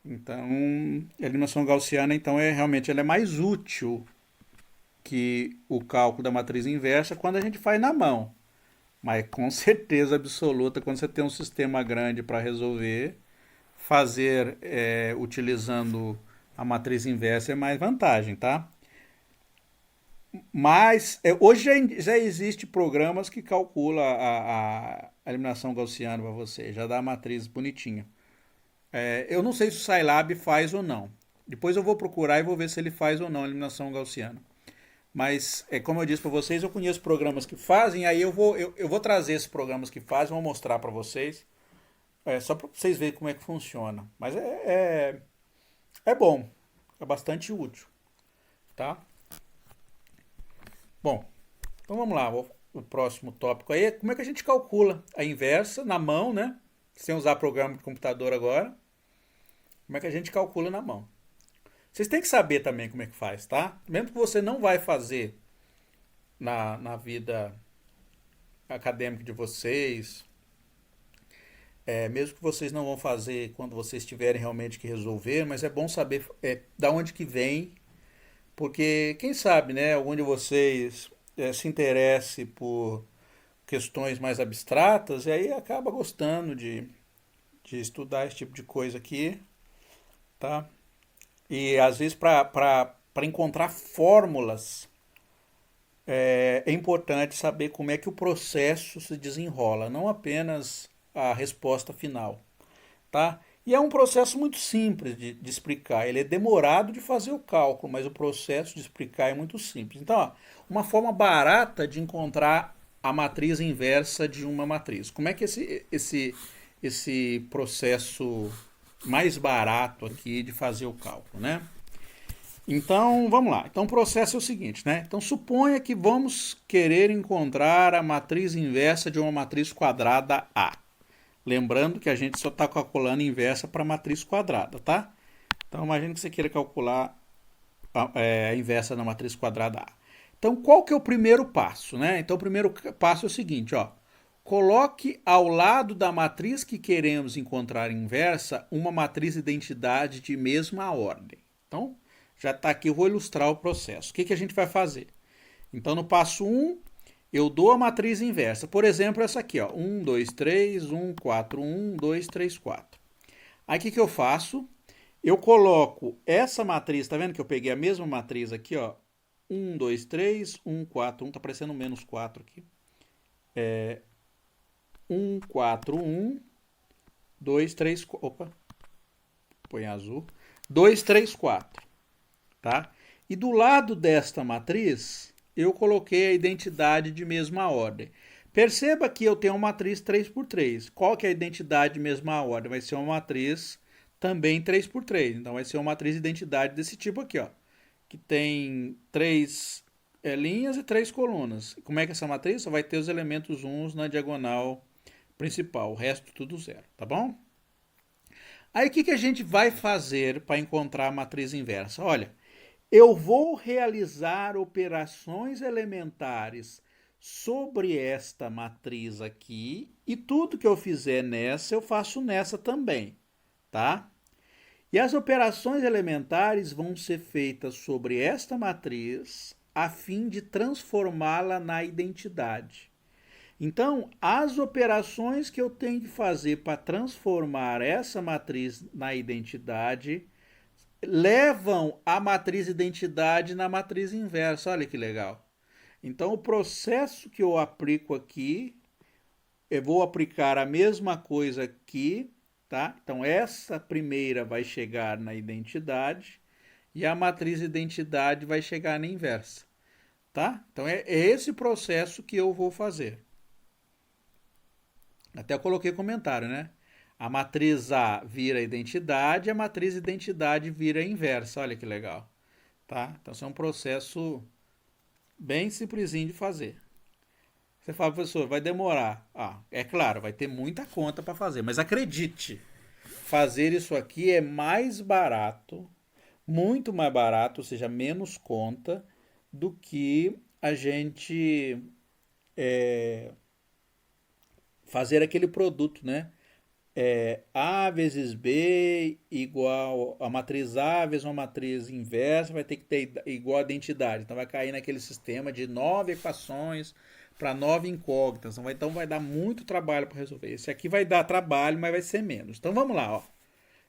Então, a eliminação gaussiana, então, realmente ela é mais útil que o cálculo da matriz inversa quando a gente faz na mão. Mas com certeza absoluta, quando você tem um sistema grande para resolver, fazer utilizando a matriz inversa é mais vantagem, tá? Mas hoje já existe programas que calcula a eliminação gaussiana para você, já dá a matriz bonitinha. Eu não sei se o Scilab faz ou não. Depois eu vou procurar e vou ver se ele faz ou não a eliminação gaussiana. Mas, como eu disse para vocês, eu conheço programas que fazem, aí eu vou trazer esses programas que fazem, vou mostrar para vocês, só para vocês verem como é que funciona. Mas é bom, é bastante útil, tá? Bom, então vamos lá, o próximo tópico aí é como é que a gente calcula a inversa na mão, né? Sem usar programa de computador agora. Como é que a gente calcula na mão? Vocês têm que saber também como é que faz, tá? Mesmo que você não vai fazer na vida acadêmica de vocês, mesmo que vocês não vão fazer quando vocês tiverem realmente que resolver, mas é bom saber da onde que vem, porque quem sabe, né, algum de vocês se interesse por questões mais abstratas e aí acaba gostando de estudar esse tipo de coisa aqui, tá? E às vezes para encontrar fórmulas é importante saber como é que o processo se desenrola, não apenas a resposta final, tá? E é um processo muito simples de explicar. Ele é demorado de fazer o cálculo, mas o processo de explicar é muito simples. Então, ó, uma forma barata de encontrar a matriz inversa de uma matriz. Como é que esse processo mais barato aqui de fazer o cálculo, né? Então, vamos lá. Então, o processo é o seguinte, né? Então, suponha que vamos querer encontrar a matriz inversa de uma matriz quadrada A. Lembrando que a gente só está calculando inversa para matriz quadrada, tá? Então, imagine que você queira calcular a inversa da matriz quadrada A. Então, qual que é o primeiro passo, né? Então, o primeiro passo é o seguinte, ó. Coloque ao lado da matriz que queremos encontrar inversa uma matriz identidade de mesma ordem. Então, já está aqui, eu vou ilustrar o processo. O que a gente vai fazer? Então, no passo 1, eu dou a matriz inversa. Por exemplo, essa aqui, ó, 1, 2, 3, 1, 4, 1, 2, 3, 4. Aí, o que eu faço? Eu coloco essa matriz, tá vendo que eu peguei a mesma matriz aqui, ó, 1, 2, 3, 1, 4, 1, tá parecendo um menos 4 aqui. 1, 4, 1, 2, 3, opa, põe azul, 2, 3, 4, tá? E do lado desta matriz, eu coloquei a identidade de mesma ordem. Perceba que eu tenho uma matriz 3 por 3. Qual que é a identidade de mesma ordem? Vai ser uma matriz também 3 por 3. Então vai ser uma matriz de identidade desse tipo aqui, ó, que tem 3 linhas e 3 colunas. Como é que é essa matriz? Só vai ter os elementos uns na diagonal principal, o resto tudo zero, tá bom? Aí o que a gente vai fazer para encontrar a matriz inversa? Olha, eu vou realizar operações elementares sobre esta matriz aqui e tudo que eu fizer nessa, eu faço nessa também, tá? E as operações elementares vão ser feitas sobre esta matriz a fim de transformá-la na identidade. Então, as operações que eu tenho que fazer para transformar essa matriz na identidade levam a matriz identidade na matriz inversa. Olha que legal. Então, o processo que eu aplico aqui eu vou aplicar a mesma coisa aqui, tá? Então, essa primeira vai chegar na identidade e a matriz identidade vai chegar na inversa, tá? Então, é esse processo que eu vou fazer. Até eu coloquei comentário, né? A matriz A vira identidade, a matriz identidade vira inversa. Olha que legal, tá? Então, isso é um processo bem simplesinho de fazer. Você fala, professor, vai demorar. É claro, vai ter muita conta para fazer, mas acredite, fazer isso aqui é mais barato, muito mais barato, ou seja, menos conta, do que a gente fazer aquele produto, né? A vezes B igual a matriz A vezes uma matriz inversa, vai ter que ter igual a identidade. Então vai cair naquele sistema de 9 equações para 9 incógnitas. Então vai dar muito trabalho para resolver. Esse aqui vai dar trabalho, mas vai ser menos. Então vamos lá, ó.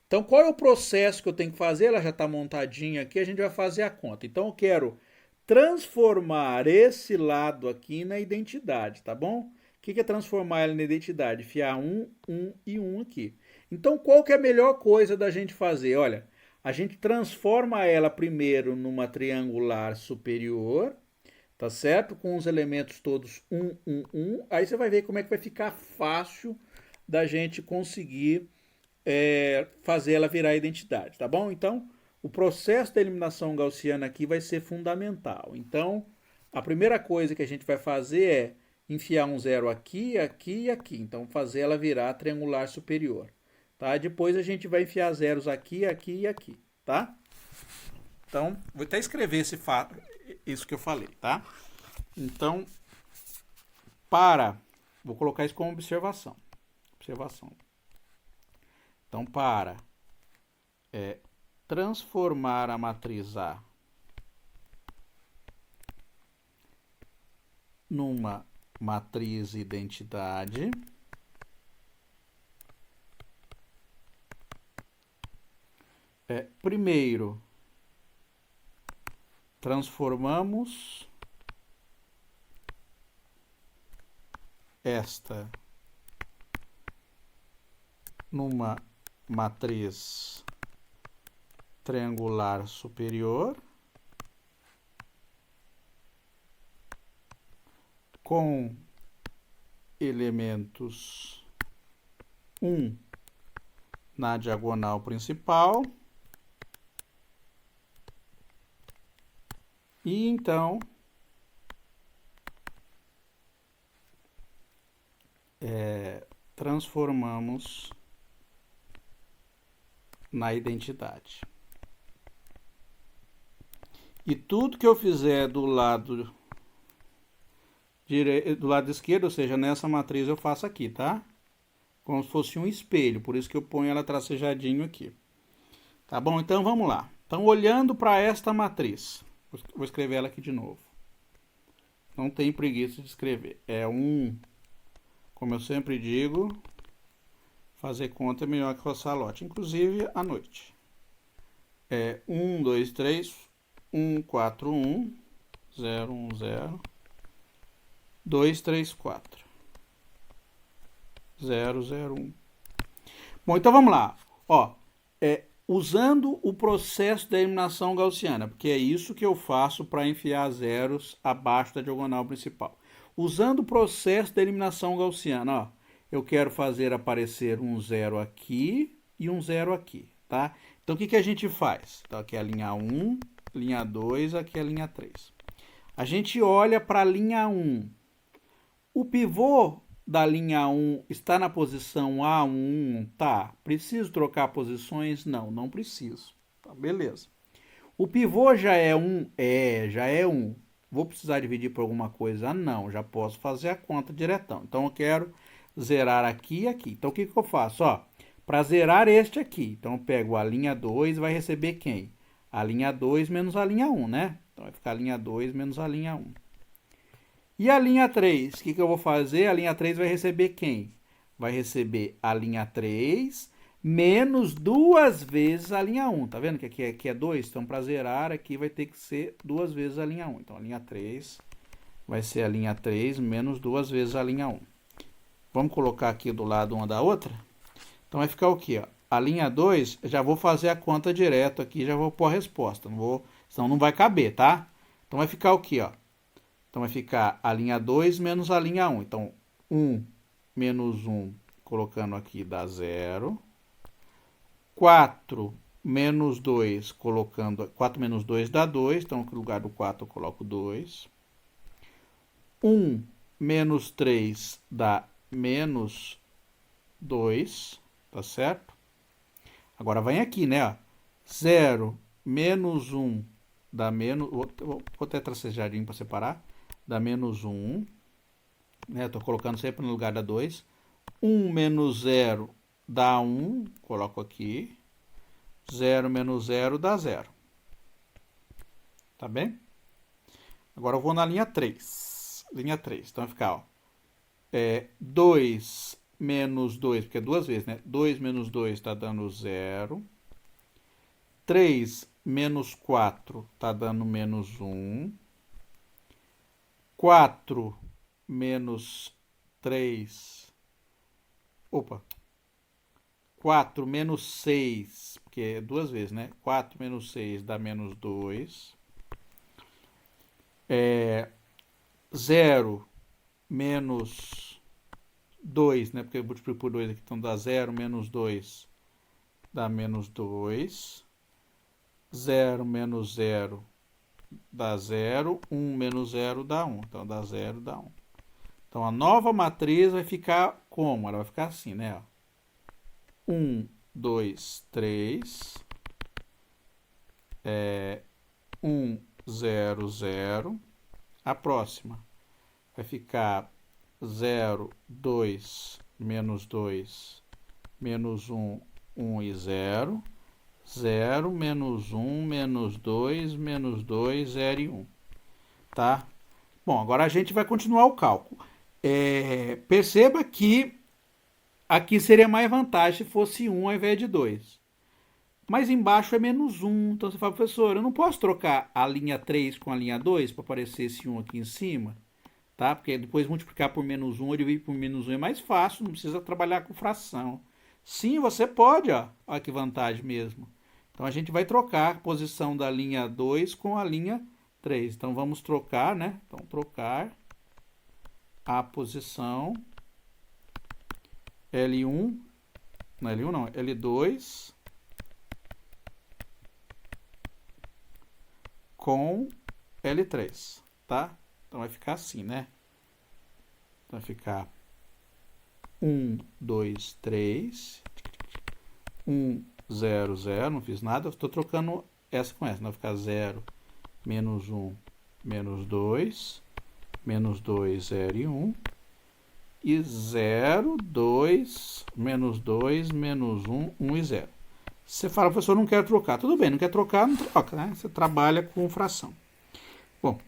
Então qual é o processo que eu tenho que fazer? Ela já está montadinha aqui, a gente vai fazer a conta. Então eu quero transformar esse lado aqui na identidade, tá bom? O que é transformar ela na identidade? Enfiar 1, 1 e 1 aqui. Então, qual que é a melhor coisa da gente fazer? Olha, a gente transforma ela primeiro numa triangular superior, tá certo? Com os elementos todos 1, 1, 1. Aí você vai ver como é que vai ficar fácil da gente conseguir fazer ela virar identidade, tá bom? Então, o processo da eliminação gaussiana aqui vai ser fundamental. Então, a primeira coisa que a gente vai fazer é enfiar um zero aqui, aqui e aqui. Então, fazer ela virar triangular superior. Tá? Depois a gente vai enfiar zeros aqui, aqui e aqui. Tá? Então, vou até escrever isso que eu falei. Tá? Então, vou colocar isso como observação. Então, para transformar a matriz A numa matriz identidade, primeiro transformamos esta numa matriz triangular superior com elementos 1 na diagonal principal e então transformamos na identidade. E tudo que eu fizer do lado esquerdo, ou seja, nessa matriz eu faço aqui, tá? Como se fosse um espelho, por isso que eu ponho ela tracejadinho aqui. Tá bom? Então vamos lá. Então, olhando para esta matriz, vou escrever ela aqui de novo. Não tem preguiça de escrever. Como eu sempre digo, fazer conta é melhor que roçar lote, inclusive à noite. 1, 2, 3, 1, 4, 1, 0, 1, 0, 2, 3, 4, 0, 0, 1. Bom, então vamos lá. Ó, usando o processo da eliminação gaussiana, porque é isso que eu faço para enfiar zeros abaixo da diagonal principal. Usando o processo da eliminação gaussiana, ó, eu quero fazer aparecer um zero aqui e um zero aqui, tá? Então, o que a gente faz? Então, aqui é a linha 1, linha 2, aqui é a linha 3. A gente olha para a linha 1. O pivô da linha 1 está na posição A1, tá? Preciso trocar posições? Não, não preciso. Tá, beleza. O pivô já é 1? Já é 1. Vou precisar dividir por alguma coisa? Não, já posso fazer a conta diretão. Então, eu quero zerar aqui e aqui. Então, o que eu faço? Para zerar este aqui, então eu pego a linha 2 e vai receber quem? A linha 2 menos a linha 1, né? Então, vai ficar a linha 2 menos a linha 1. E a linha 3, o que eu vou fazer? A linha 3 vai receber quem? Vai receber a linha 3 menos 2 vezes a linha 1. Tá vendo que aqui é 2? Então, para zerar, aqui vai ter que ser 2 vezes a linha 1. Então, a linha 3 vai ser a linha 3 menos 2 vezes a linha 1. Vamos colocar aqui do lado uma da outra. Então vai ficar o quê? Ó? A linha 2, já vou fazer a conta direto aqui, já vou pôr a resposta. Não vou, senão não vai caber, tá? Então vai ficar o quê? Ó? Então vai ficar a linha 2 menos a linha 1. Então 1 menos 1, colocando aqui, dá 0. 4 menos 2, colocando 4 menos 2 dá 2. Então no lugar do 4 eu coloco 2. 1 menos 3 dá menos 2, tá certo? Agora vem aqui, né? Ó. 0 menos 1 dá menos... Vou até tracejadinho para separar. Dá menos 1. Né? Estou colocando sempre no lugar da 2. 1 menos 0 dá 1. Coloco aqui. 0 menos 0 dá 0. Tá bem? Agora eu vou na linha 3. Linha 3. Então vai ficar, ó. 2 menos 2, porque é duas vezes, né? 2 menos 2 está dando 0. 3 menos 4 está dando menos 1. 4 menos 3. Opa. 4 menos 6, porque é duas vezes, né? 4 menos 6 dá menos 2. 0 menos 2, né? Porque eu multiplico por 2 aqui, então dá 0 menos 2 dá menos 2. 0 menos 0 dá 0. 1 menos 0 dá 1. Então dá 0, dá 1. Então a nova matriz vai ficar como? Ela vai ficar assim, né? 1, 2, 3. 1, 0, 0. A próxima vai ficar 0, 2, menos 2, menos 1, 1 e 0. 0, menos 1, menos 2, menos 2, 0 e 1. Tá? Bom, agora a gente vai continuar o cálculo. Perceba que aqui seria mais vantagem se fosse 1 ao invés de 2. Mas embaixo é menos 1. Então você fala, professor, eu não posso trocar a linha 3 com a linha 2 para aparecer esse 1 aqui em cima? Tá? Porque depois multiplicar por menos 1 ou dividir por menos 1 é mais fácil, não precisa trabalhar com fração. Sim, você pode, ó. Olha que vantagem mesmo. Então a gente vai trocar a posição da linha 2 com a linha 3. Então vamos trocar, né? Então trocar a posição L1, não é L1 não, L2 com L3, tá? Então vai ficar assim, né? Então vai ficar 1, 2, 3, 1, 0, 0, não fiz nada, estou trocando essa com essa, então vai ficar 0, menos 1, menos 2, menos 2, 0 e 1, e 0, 2, menos 2, menos 1, 1 e 0. Você fala, professor, não quero trocar. Tudo bem, não quer trocar, não troca, né? Você trabalha com fração. Bom,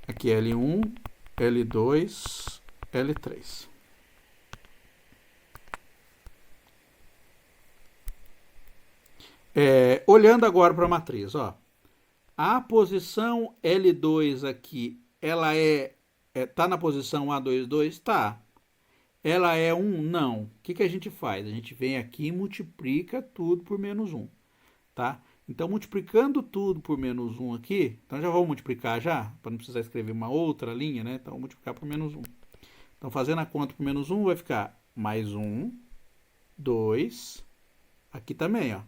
aqui é L1, L2, L3. Olhando agora para a matriz, ó. A posição L2 aqui, ela tá na posição A22? Tá. Ela é 1? Não. O que a gente faz? A gente vem aqui e multiplica tudo por menos 1, tá? Então, multiplicando tudo por menos 1 aqui, então já vou multiplicar já, para não precisar escrever uma outra linha, né? Então, vou multiplicar por menos 1. Então, fazendo a conta por menos 1, vai ficar mais 1, 2, aqui também, ó,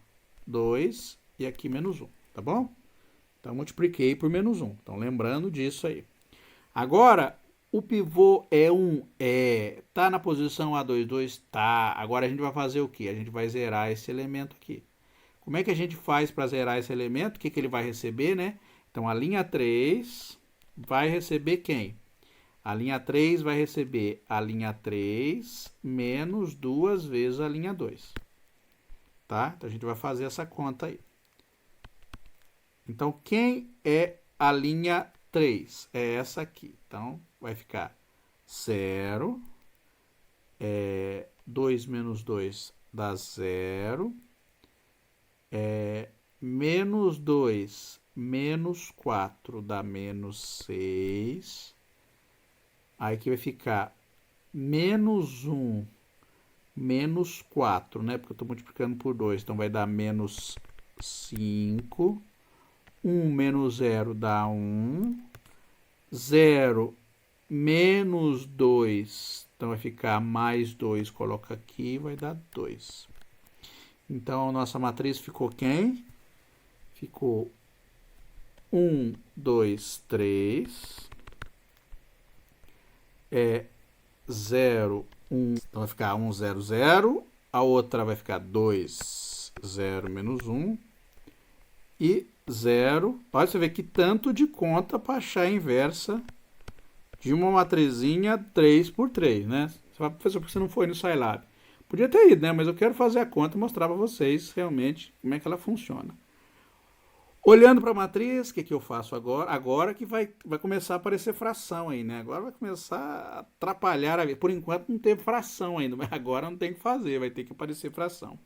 2 e aqui menos 1, tá bom? Então, multipliquei por menos 1. Então, lembrando disso aí. Agora, o pivô é 1? Tá na posição A22? Tá. Agora a gente vai fazer o quê? A gente vai zerar esse elemento aqui. Como é que a gente faz para zerar esse elemento? O que ele vai receber, né? Então, a linha 3 vai receber quem? A linha 3 vai receber a linha 3 menos 2 vezes a linha 2. Tá? Então, a gente vai fazer essa conta aí. Então, quem é a linha 3? É essa aqui. Então, vai ficar 0. 2 menos 2 dá 0. Menos 2 menos 4 dá menos 6. Aí aqui vai ficar menos 1, menos 4, né? Porque eu estou multiplicando por 2, então vai dar menos 5. 1 menos 0 dá 1. 0 menos 2, então vai ficar mais 2, coloca aqui, vai dar 2. Então, a nossa matriz ficou quem? Ficou 1, 2, 3. 0, 1. Então, vai ficar 1, 0, 0. A outra vai ficar 2, 0, menos 1. E 0. Olha, você vê que tanto de conta para achar a inversa de uma matrizinha 3 por 3, né? Você fala, professor, por que você não foi no Scilab? Podia ter ido, né? Mas eu quero fazer a conta e mostrar para vocês realmente como é que ela funciona. Olhando para a matriz, o que eu faço agora? Agora que vai começar a aparecer fração aí, né? Agora vai começar a atrapalhar a vida. Por enquanto não teve fração ainda, mas agora não tem o que fazer, vai ter que aparecer fração. O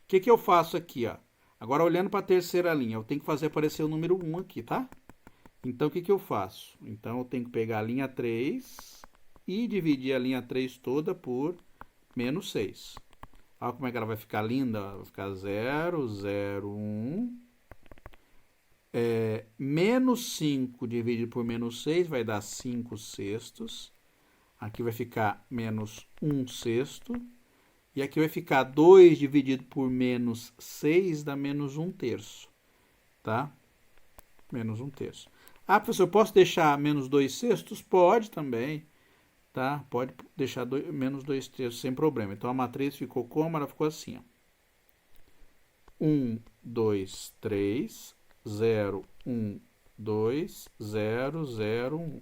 que eu faço aqui, ó? Agora olhando para a terceira linha, eu tenho que fazer aparecer o número 1 aqui, tá? Então, o que eu faço? Então, eu tenho que pegar a linha 3 e dividir a linha 3 toda por menos 6. Olha como é que ela vai ficar linda. Vai ficar 0, 0, 1. Menos 5 dividido por menos 6 vai dar 5 sextos. Aqui vai ficar menos 1 sexto. E aqui vai ficar 2 dividido por menos 6 dá menos 1 terço. Tá? Menos 1 terço. Ah, professor, eu posso deixar menos 2 sextos? Pode também, tá? Pode deixar menos 2 terços sem problema. Então, a matriz ficou como? Ela ficou assim, ó. 1, 2, 3, 0, 1, 2, 0, 0, 1.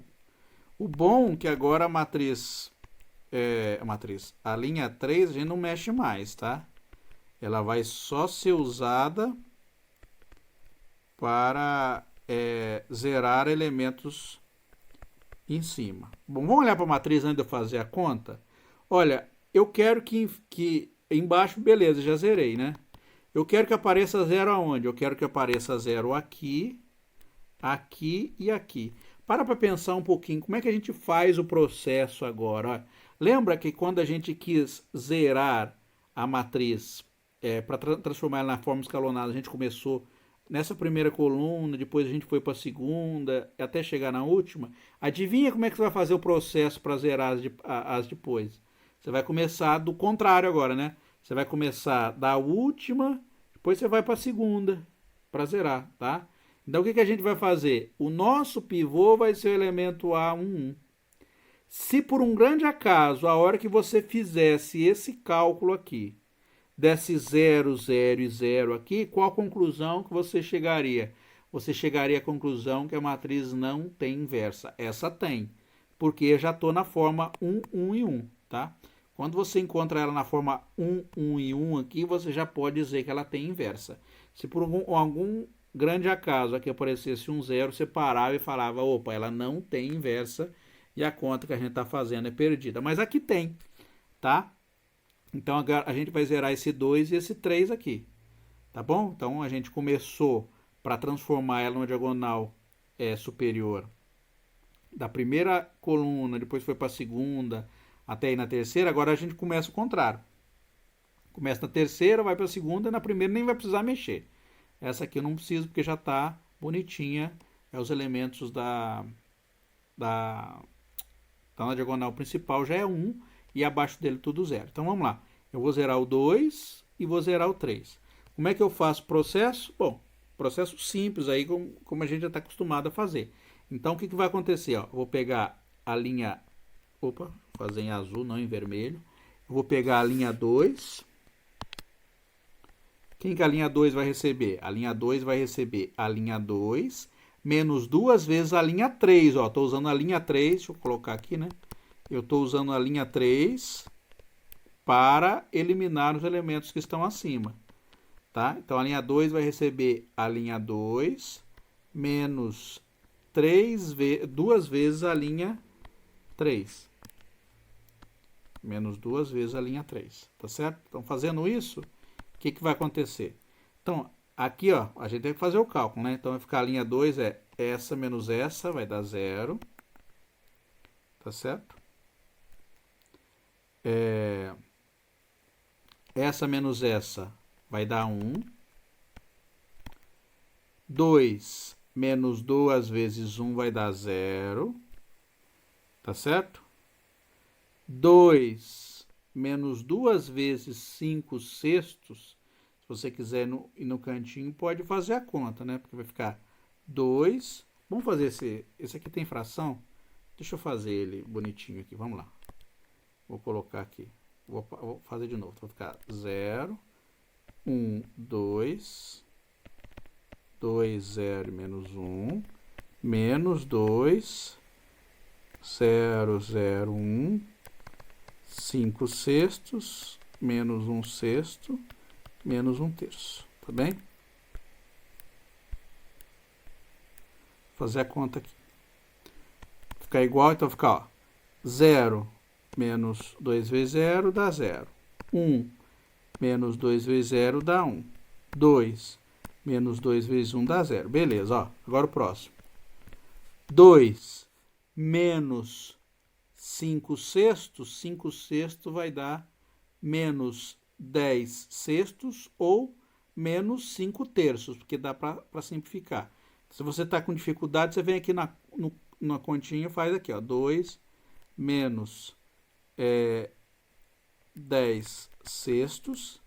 O bom é que agora a matriz, a linha 3 a gente não mexe mais, tá? Ela vai só ser usada para zerar elementos em cima. Bom, vamos olhar para a matriz antes de eu fazer a conta? Olha, eu quero que embaixo, beleza, já zerei, né? Eu quero que apareça 0 aonde? Eu quero que apareça 0 aqui, aqui e aqui. Para pensar um pouquinho, como é que a gente faz o processo agora? Olha, lembra que quando a gente quis zerar a matriz para transformar ela na forma escalonada, a gente começou nessa primeira coluna, depois a gente foi para a segunda, até chegar na última. Adivinha como é que você vai fazer o processo para zerar as depois? Você vai começar do contrário agora, né? Você vai começar da última, depois você vai para a segunda, para zerar, tá? Então, o que a gente vai fazer? O nosso pivô vai ser o elemento A11. Se por um grande acaso, a hora que você fizesse esse cálculo aqui, desse 0, 0 e 0 aqui, qual a conclusão que você chegaria? Você chegaria à conclusão que a matriz não tem inversa. Essa tem, porque eu já estou na forma 1, 1 e 1, tá? Quando você encontra ela na forma 1, 1 e 1 aqui, você já pode dizer que ela tem inversa. Se por algum grande acaso aqui aparecesse um 0, você parava e falava, opa, ela não tem inversa e a conta que a gente está fazendo é perdida. Mas aqui tem, tá? Então agora a gente vai zerar esse 2 e esse 3 aqui, tá bom? Então a gente começou para transformar ela numa diagonal superior da primeira coluna, depois foi para a segunda, até aí na terceira. Agora a gente começa o contrário. Começa na terceira, vai para a segunda, e na primeira nem vai precisar mexer. Essa aqui eu não preciso porque já está bonitinha. Os elementos tá na diagonal principal já é 1 e abaixo dele tudo 0. Então vamos lá. Eu vou zerar o 2 e vou zerar o 3. Como é que eu faço o processo? Bom, processo simples aí, como a gente já está acostumado a fazer. Então o que vai acontecer? Ó, eu vou pegar a linha... Opa, vou fazer em azul, não em vermelho. Eu vou pegar a linha 2. Quem que a linha 2 vai receber? A linha 2 vai receber a linha 2 menos 2 vezes a linha 3. Estou usando a linha 3, deixa eu colocar aqui, né? Eu estou usando a linha 3 para eliminar os elementos que estão acima. Tá? Então, a linha 2 vai receber a linha 2 menos 2 vezes a linha 3. Menos 2 vezes a linha 3. Tá certo? Então, fazendo isso, o que vai acontecer? Então, aqui, ó, a gente tem que fazer o cálculo, né? Então, vai ficar a linha 2 é essa menos essa, vai dar 0. Tá certo? essa menos essa vai dar 1. 2 menos 2 vezes 1 vai dar 0. Tá certo? 2 menos 2 vezes 5 sextos. Se você quiser ir no cantinho, pode fazer a conta, né? Porque vai ficar 2. Vamos fazer esse aqui tem fração? Deixa eu fazer ele bonitinho aqui. Vamos lá. Vou colocar aqui. Vou fazer de novo. Vai ficar 0, 1, 2, 2, 0 menos 1, menos 2, 0, 0, 1, 5 sextos, menos 1 sexto, menos 1 terço. Tá bem? Vou fazer a conta aqui. Ficar igual, então ficar, ó, 0 menos 2 vezes 0 dá 0. 1 menos 2 vezes 0 dá 1. 2 menos 2 vezes 1 dá 0. Beleza, ó. Agora o próximo. 2 menos 5 sextos. 5 sextos vai dar menos 10 sextos ou menos 5 terços, porque dá para simplificar. Se você está com dificuldade, você vem aqui na continha e faz aqui, ó. 2 menos 10 sextos.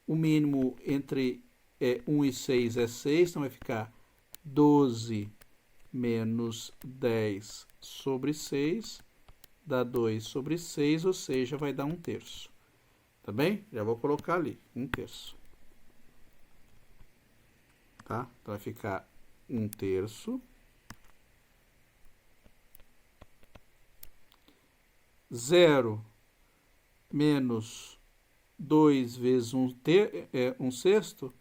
O mínimo entre 1 e 6 é 6, então vai ficar 12 menos 10 sobre 6, dá 2 sobre 6, ou seja, vai dar 1 terço. Tá bem? Já vou colocar ali, 1 terço. Tá? Então vai ficar 1 terço. 0 menos 2 vezes 1 sexto,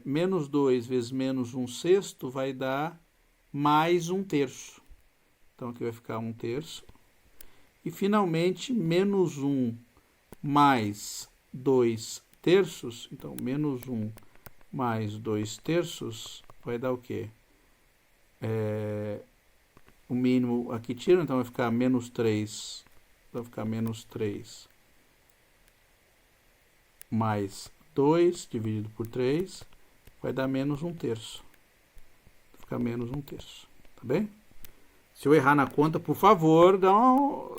menos 2 vezes menos 1 sexto vai dar mais 1 terço. Então aqui vai ficar 1 terço. E finalmente, menos 1 mais 2 terços. Então, menos 1 mais 2 terços vai dar o quê? O mínimo aqui tira, então vai ficar menos 3. Vai ficar menos 3 mais 2 dividido por 3 vai dar menos 1 terço. Vai ficar menos 1 terço. Tá bem? Se eu errar na conta, por favor, dá um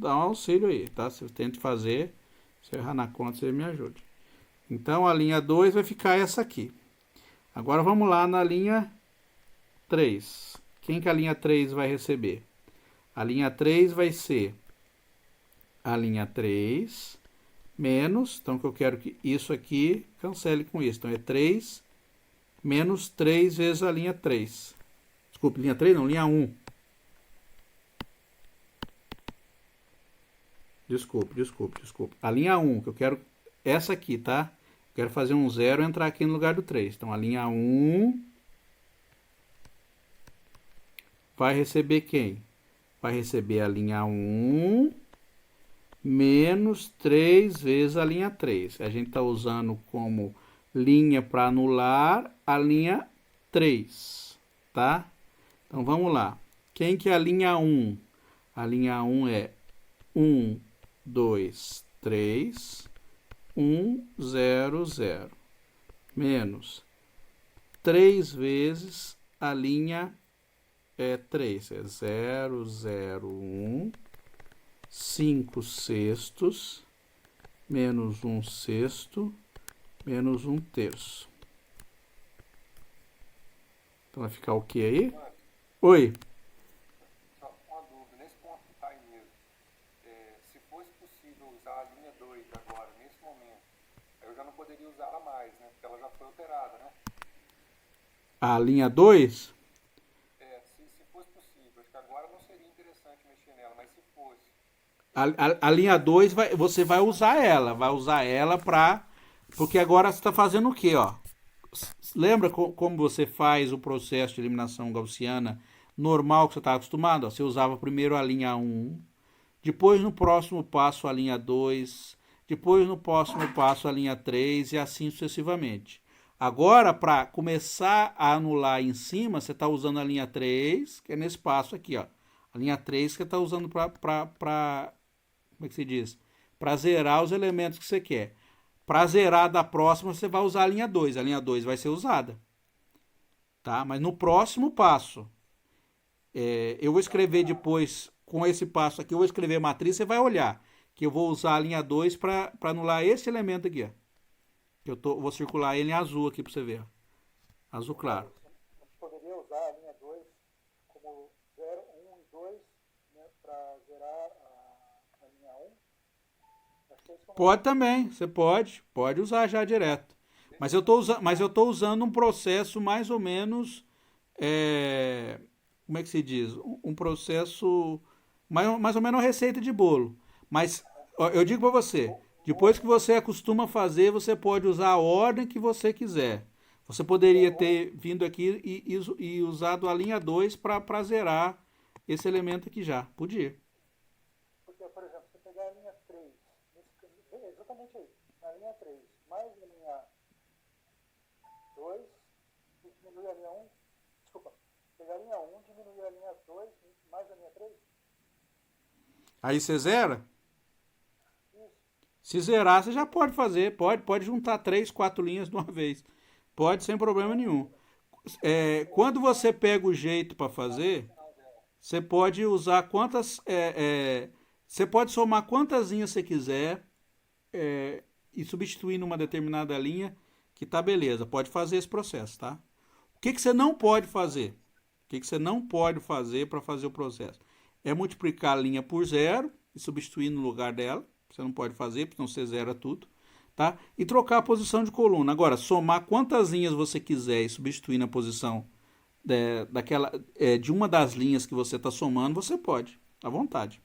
auxílio aí, tá? Se eu tento fazer, se eu errar na conta, você me ajude. Então, a linha 2 vai ficar essa aqui. Agora, vamos lá na linha 3. Quem que a linha 3 vai receber? A linha 3 vai ser a linha 3 menos, então que eu quero que isso aqui cancele com isso. Então, é 3 menos 3 vezes a linha 3. Desculpe, linha 3 não, linha 1. Desculpe. A linha 1, que eu quero essa aqui, tá? Eu quero fazer um 0 e entrar aqui no lugar do 3. Então, a linha 1 vai receber quem? Vai receber a linha 1 menos 3 vezes a linha 3. A gente está usando como linha para anular a linha 3, tá? Então, vamos lá. Quem que é a linha 1? A linha 1 é 1, 2, 3, 1, 0, 0. Menos 3 vezes a linha 3. É 0, 0, 1. 5 sextos, menos 1 sexto, menos 1 terço. Então vai ficar o que aí? Oi. Só uma dúvida, nesse ponto que está aí mesmo, se fosse possível usar a linha 2 agora, nesse momento, eu já não poderia usá-la mais, né? Porque ela já foi alterada, né? A linha 2? Se fosse possível, acho que agora não seria interessante mexer nela, mas se fosse. A linha 2 você vai usar ela para. Porque agora você está fazendo o quê? Ó? Lembra como você faz o processo de eliminação gaussiana normal que você está acostumado? Ó, você usava primeiro a linha 1, depois no próximo passo a linha 2, depois no próximo passo a linha 3 e assim sucessivamente. Agora, para começar a anular em cima, você está usando a linha 3, que é nesse passo aqui, ó. A linha 3 que você está usando para como é que se diz? Para zerar os elementos que você quer. Para zerar da próxima, você vai usar a linha 2. A linha 2 vai ser usada. Tá? Mas no próximo passo, eu vou escrever depois, com esse passo aqui, eu vou escrever matriz, você vai olhar. Que eu vou usar a linha 2 para anular esse elemento aqui. Ó. Que vou circular ele em azul aqui para você ver. Ó. Azul claro. A gente poderia usar a linha 2 como 0, 1 e 2, né, para zerar a linha 1. Acho que é isso. Pode também, você pode usar já direto. Mas eu tô usando um processo mais ou menos, como é que se diz? Um processo mais ou menos uma receita de bolo. Mas ó, eu digo para você, depois que você acostuma a fazer, você pode usar a ordem que você quiser. Você poderia ter vindo aqui e usado a linha 2 para zerar esse elemento aqui já. Podia. Porque, por exemplo, se você pegar a linha 3, exatamente aí, a linha 3 mais a linha 2 e diminuir a linha 1, desculpa, pegar a linha 1, diminuir a linha 2 mais a linha 3. Aí você zera? Isso. Se zerar, você já pode fazer. Pode juntar 3, 4 linhas de uma vez. Pode, sem problema nenhum. Quando você pega o jeito para fazer, você pode usar quantas. Você pode somar quantas linhas você quiser e substituir numa determinada linha, que tá beleza. Pode fazer esse processo, tá? O que você não pode fazer? O que você não pode fazer para fazer o processo? É multiplicar a linha por zero e substituir no lugar dela. Você não pode fazer, porque senão você zera tudo. Tá? E trocar a posição de coluna. Agora, somar quantas linhas você quiser e substituir na posição de uma das linhas que você está somando, você pode, à vontade.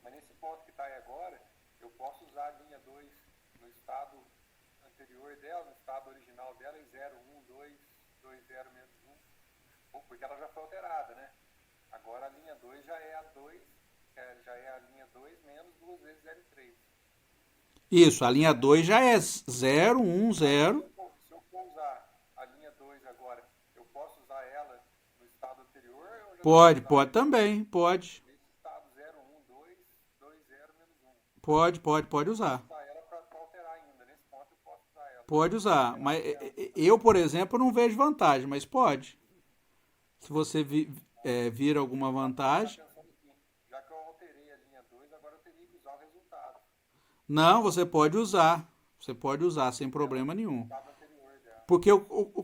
Mas nesse ponto que está aí agora, eu posso usar a linha 2 no estado anterior dela, no estado original dela, em 0, 1, 2, 2, 0, menos 1, porque ela já foi alterada, né? Agora a linha 2 já é a 2, já é a linha 2 menos 2 vezes 0 e 3. Isso, a linha 2 já é 0, 1, 0. Se eu for usar a linha 2 agora, eu posso usar ela no estado anterior? Ou já Pode também, pode. nesse estado 0, 1, 2, 2, 0, menos 1. Pode usar. Usar ela para alterar ainda. Nesse ponto eu posso usar ela. Pode usar. Mas eu, por exemplo, não vejo vantagem, mas pode. Se você vir alguma vantagem. Já que eu alterei a linha 2, agora eu teria que usar o resultado. Não, você pode usar. Você pode usar sem problema nenhum. Estado anterior dela. Porque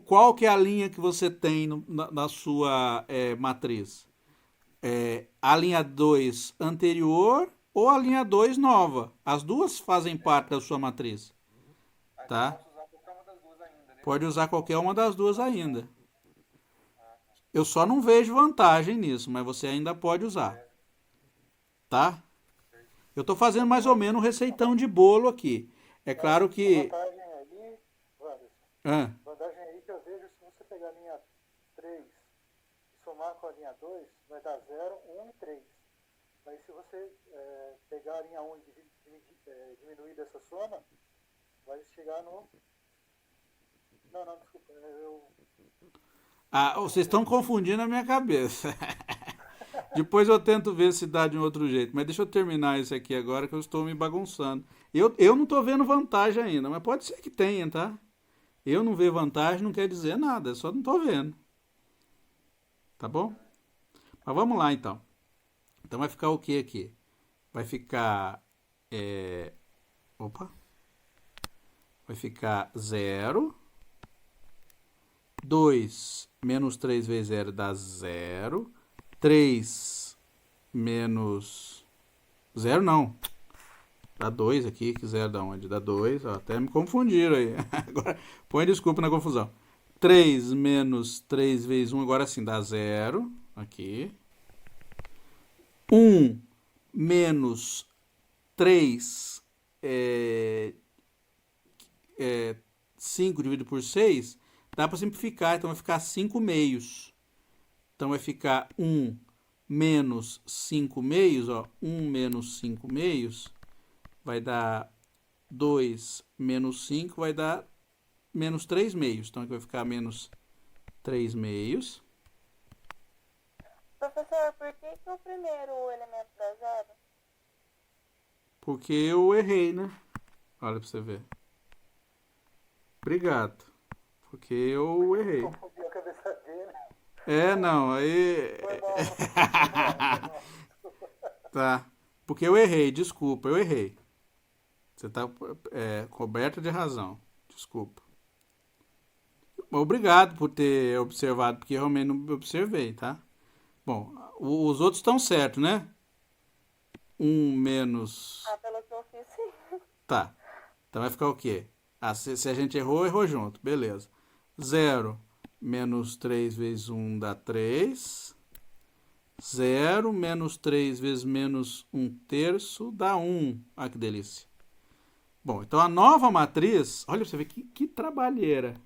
qual que é a linha que você tem na sua matriz? A linha 2 anterior ou a linha 2 nova. As duas fazem parte da sua matriz. Tá? Posso usar qualquer uma das duas ainda, né? Pode usar qualquer uma das duas ainda. Eu só não vejo vantagem nisso, mas você ainda pode usar. Tá? Eu estou fazendo mais ou menos um receitão de bolo aqui. É claro A que. vantagem aí, Wanderson, Ah, vantagem aí que eu vejo, se você pegar a linha 3 e somar com a linha 2, vai dar 0, 1 e 3. Aí se você pegar a linha 1 e diminuir dessa soma, vai chegar no... Não, desculpa, vocês estão confundindo a minha cabeça. Depois eu tento ver se dá de um outro jeito. Mas deixa eu terminar isso aqui agora que eu estou me bagunçando. Eu não estou vendo vantagem ainda, mas pode ser que tenha, tá? Eu não ver vantagem não quer dizer nada, só não estou vendo. Tá bom? Mas vamos lá então. Então vai ficar o que aqui? Vai ficar. Opa! Vai ficar 0. 2 menos 3 vezes 0 dá 0. 3 menos 0 não. Dá 2 aqui, que 0 dá onde? Dá 2, ó, até me confundiram aí. Agora, põe desculpa na confusão. 3 menos 3 vezes 1, agora sim, dá 0. Aqui. 1 menos 3, 5 dividido por 6, dá para simplificar, então vai ficar 5 meios. Então vai ficar 1 menos 5 meios, ó, 1 menos 5 meios vai dar 2 menos 5 vai dar menos 3 meios. Então aqui vai ficar menos 3 meios. Professor, por que o primeiro elemento dá zero? Porque eu errei, né? Olha pra você ver. Obrigado. Porque eu errei. Confundiu a cabeça dele. Não, aí. Foi mal, foi mal. Tá. Porque eu errei, desculpa, eu errei. Você tá coberto de razão. Desculpa. Obrigado por ter observado, porque eu realmente não observei, tá? Bom, os outros estão certos, né? 1 menos. Pelo que eu fiz, sim. Tá. Então vai ficar o quê? Se a gente errou, errou junto. Beleza. 0 menos 3 vezes 1 dá 3. 0 menos 3 vezes menos 1/3 dá 1. Olha que delícia. Bom, então a nova matriz, olha pra você ver que trabalheira.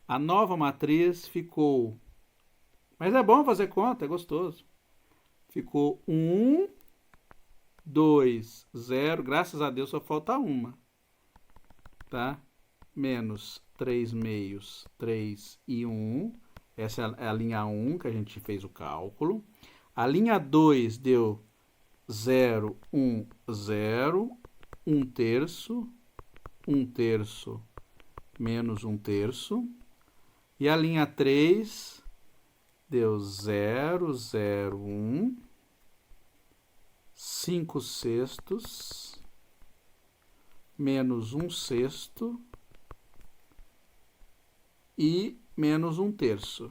A nova matriz ficou. Mas é bom fazer conta, é gostoso. Ficou 1, 2, 0. Graças a Deus só falta uma. Tá? Menos 3 meios, 3 e 1. Essa é a linha 1 que a gente fez o cálculo. A linha 2 deu 0, 1, 0. 1/3. 1/3 menos 1/3. E a linha 3 deu 0, 0, 1. 5/6 menos 1/6 e menos 1/3.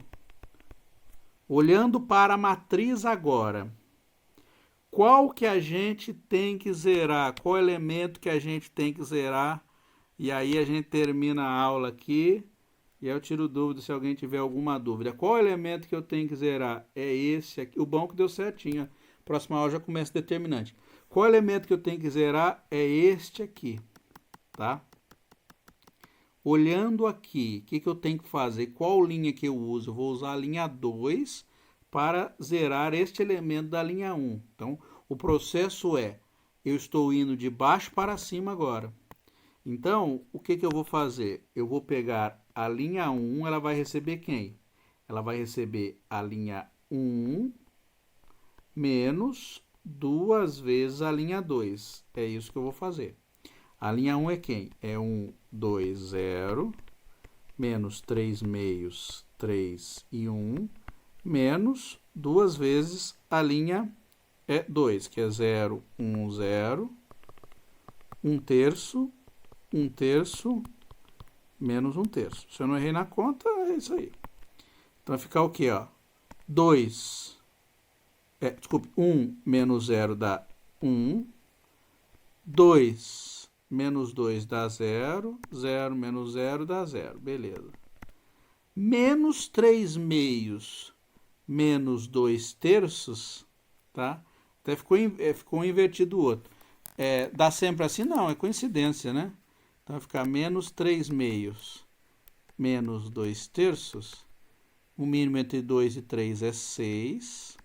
Olhando para a matriz agora, qual que a gente tem que zerar? Qual elemento que a gente tem que zerar? E aí a gente termina a aula aqui e eu tiro dúvida se alguém tiver alguma dúvida. Qual elemento que eu tenho que zerar? É esse aqui. O bom que deu certinho. Próxima aula já começa determinante. Qual elemento que eu tenho que zerar? É este aqui, tá? Olhando aqui, o que eu tenho que fazer? Qual linha que eu uso? Eu vou usar a linha 2 para zerar este elemento da linha 1. Então, o processo eu estou indo de baixo para cima agora. Então, o que eu vou fazer? Eu vou pegar a linha 1, ela vai receber quem? Ela vai receber a linha 1 menos 2 vezes a linha 2. É isso que eu vou fazer. A linha 1 é quem? É 1, 2, 0, menos 3 meios, 3 e 1, menos 2 vezes a linha 2, que é 0, 1, 0, 1/3, 1/3, menos 1/3. Se eu não errei na conta, é isso aí. Então vai ficar o quê? 2, desculpe, 1 menos 0 dá 1, 2 menos 2 dá 0, 0 menos 0 dá 0, beleza. Menos 3 meios menos 2/3, tá? Até ficou invertido o outro. Dá sempre assim? Não, é coincidência, né? Então vai ficar menos 3 meios menos 2/3. O mínimo entre 2 e 3 é 6.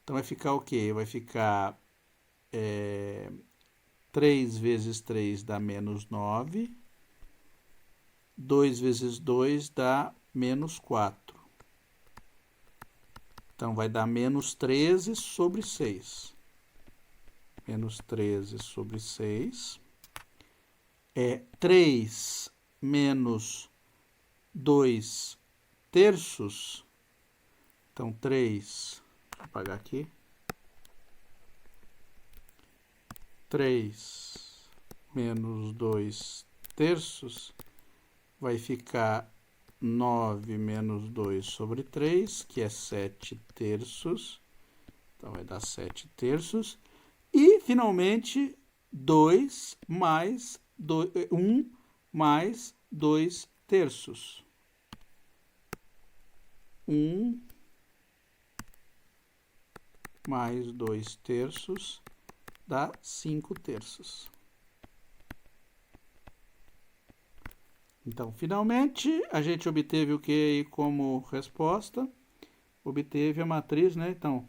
Então vai ficar o quê? Vai ficar 3 vezes 3 dá menos 9. 2 vezes 2 dá menos 4. Então, vai dar menos 13 sobre 6. Menos 13 sobre 6. 3 menos 2/3. Então, 3. Deixa eu apagar aqui. 3 menos 2/3 vai ficar 9 menos 2 sobre 3, que é 7/3. Então, vai dar 7/3. E, finalmente, 2 mais 1 mais 2/3. 1 mais 2/3 dá 5/3. Então, finalmente, a gente obteve o que aí como resposta? Obteve a matriz, né? Então,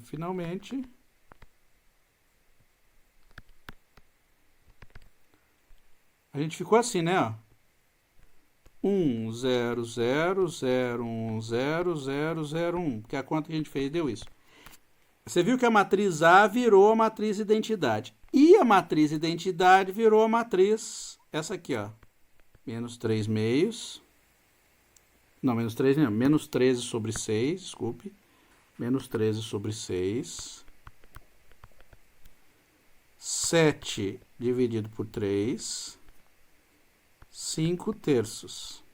finalmente, a gente ficou assim, né? 10000100001, que é a conta que a gente fez deu isso. Você viu que a matriz A virou a matriz identidade. E a matriz identidade virou a matriz, essa aqui, ó. Menos 3 meios. Não, menos 3 não. Menos 13 sobre 6, desculpe. Menos 13 sobre 6. 7 dividido por 3. 5 terços.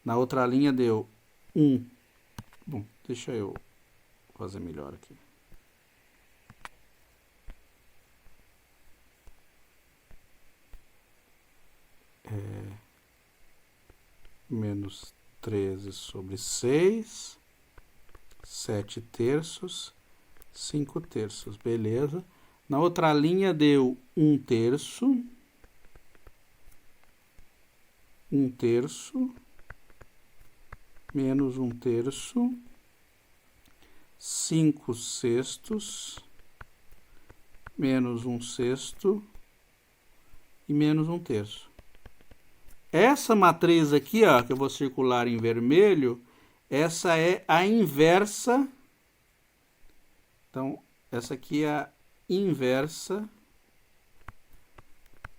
Na outra linha deu 1. Bom, deixa eu fazer melhor aqui. Menos 13 sobre 6. 7 terços. 5 terços, beleza. Na outra linha deu 1 terço. 1 terço. Menos 1 terço. 5 sextos. Menos 1 sexto. E menos 1 terço. Essa matriz aqui, ó, que eu vou circular em vermelho, essa é a inversa. Então, essa aqui é a inversa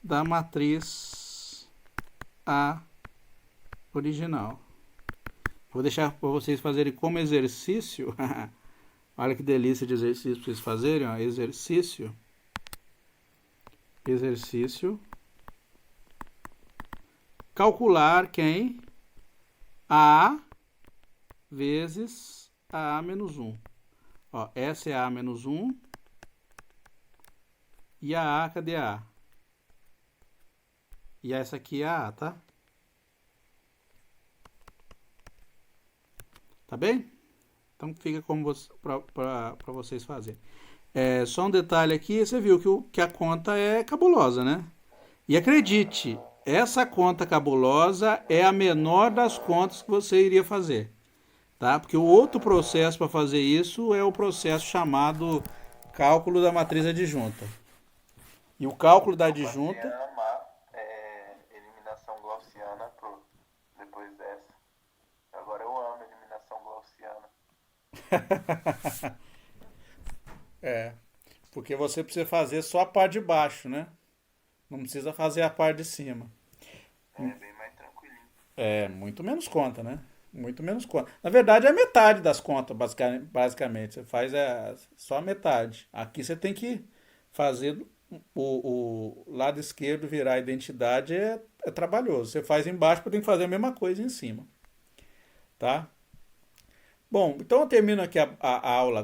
da matriz A original. Vou deixar para vocês fazerem como exercício. Olha que delícia de exercício para vocês fazerem. Ó. Exercício. Calcular quem? A vezes A menos 1. Ó, essa é A menos 1. E a A, cadê a A? E essa aqui é a A, tá? Tá bem? Então fica como para vocês fazerem. Só um detalhe aqui, você viu que a conta é cabulosa, né? E acredite, essa conta cabulosa é a menor das contas que você iria fazer. Tá? Porque o outro processo para fazer isso é o processo chamado cálculo da matriz adjunta. E o cálculo da adjunta... Eu passei a amar eliminação gaussiana depois dessa. Agora eu amo eliminação gaussiana. Porque você precisa fazer só a parte de baixo, né? Não precisa fazer a parte de cima. É bem mais tranquilinho. Muito menos conta, né? Muito menos conta. Na verdade, é metade das contas, basicamente. Você faz só a metade. Aqui você tem que fazer o lado esquerdo virar a identidade, é trabalhoso. Você faz embaixo, porque tem que fazer a mesma coisa em cima. Tá? Bom, então eu termino aqui a aula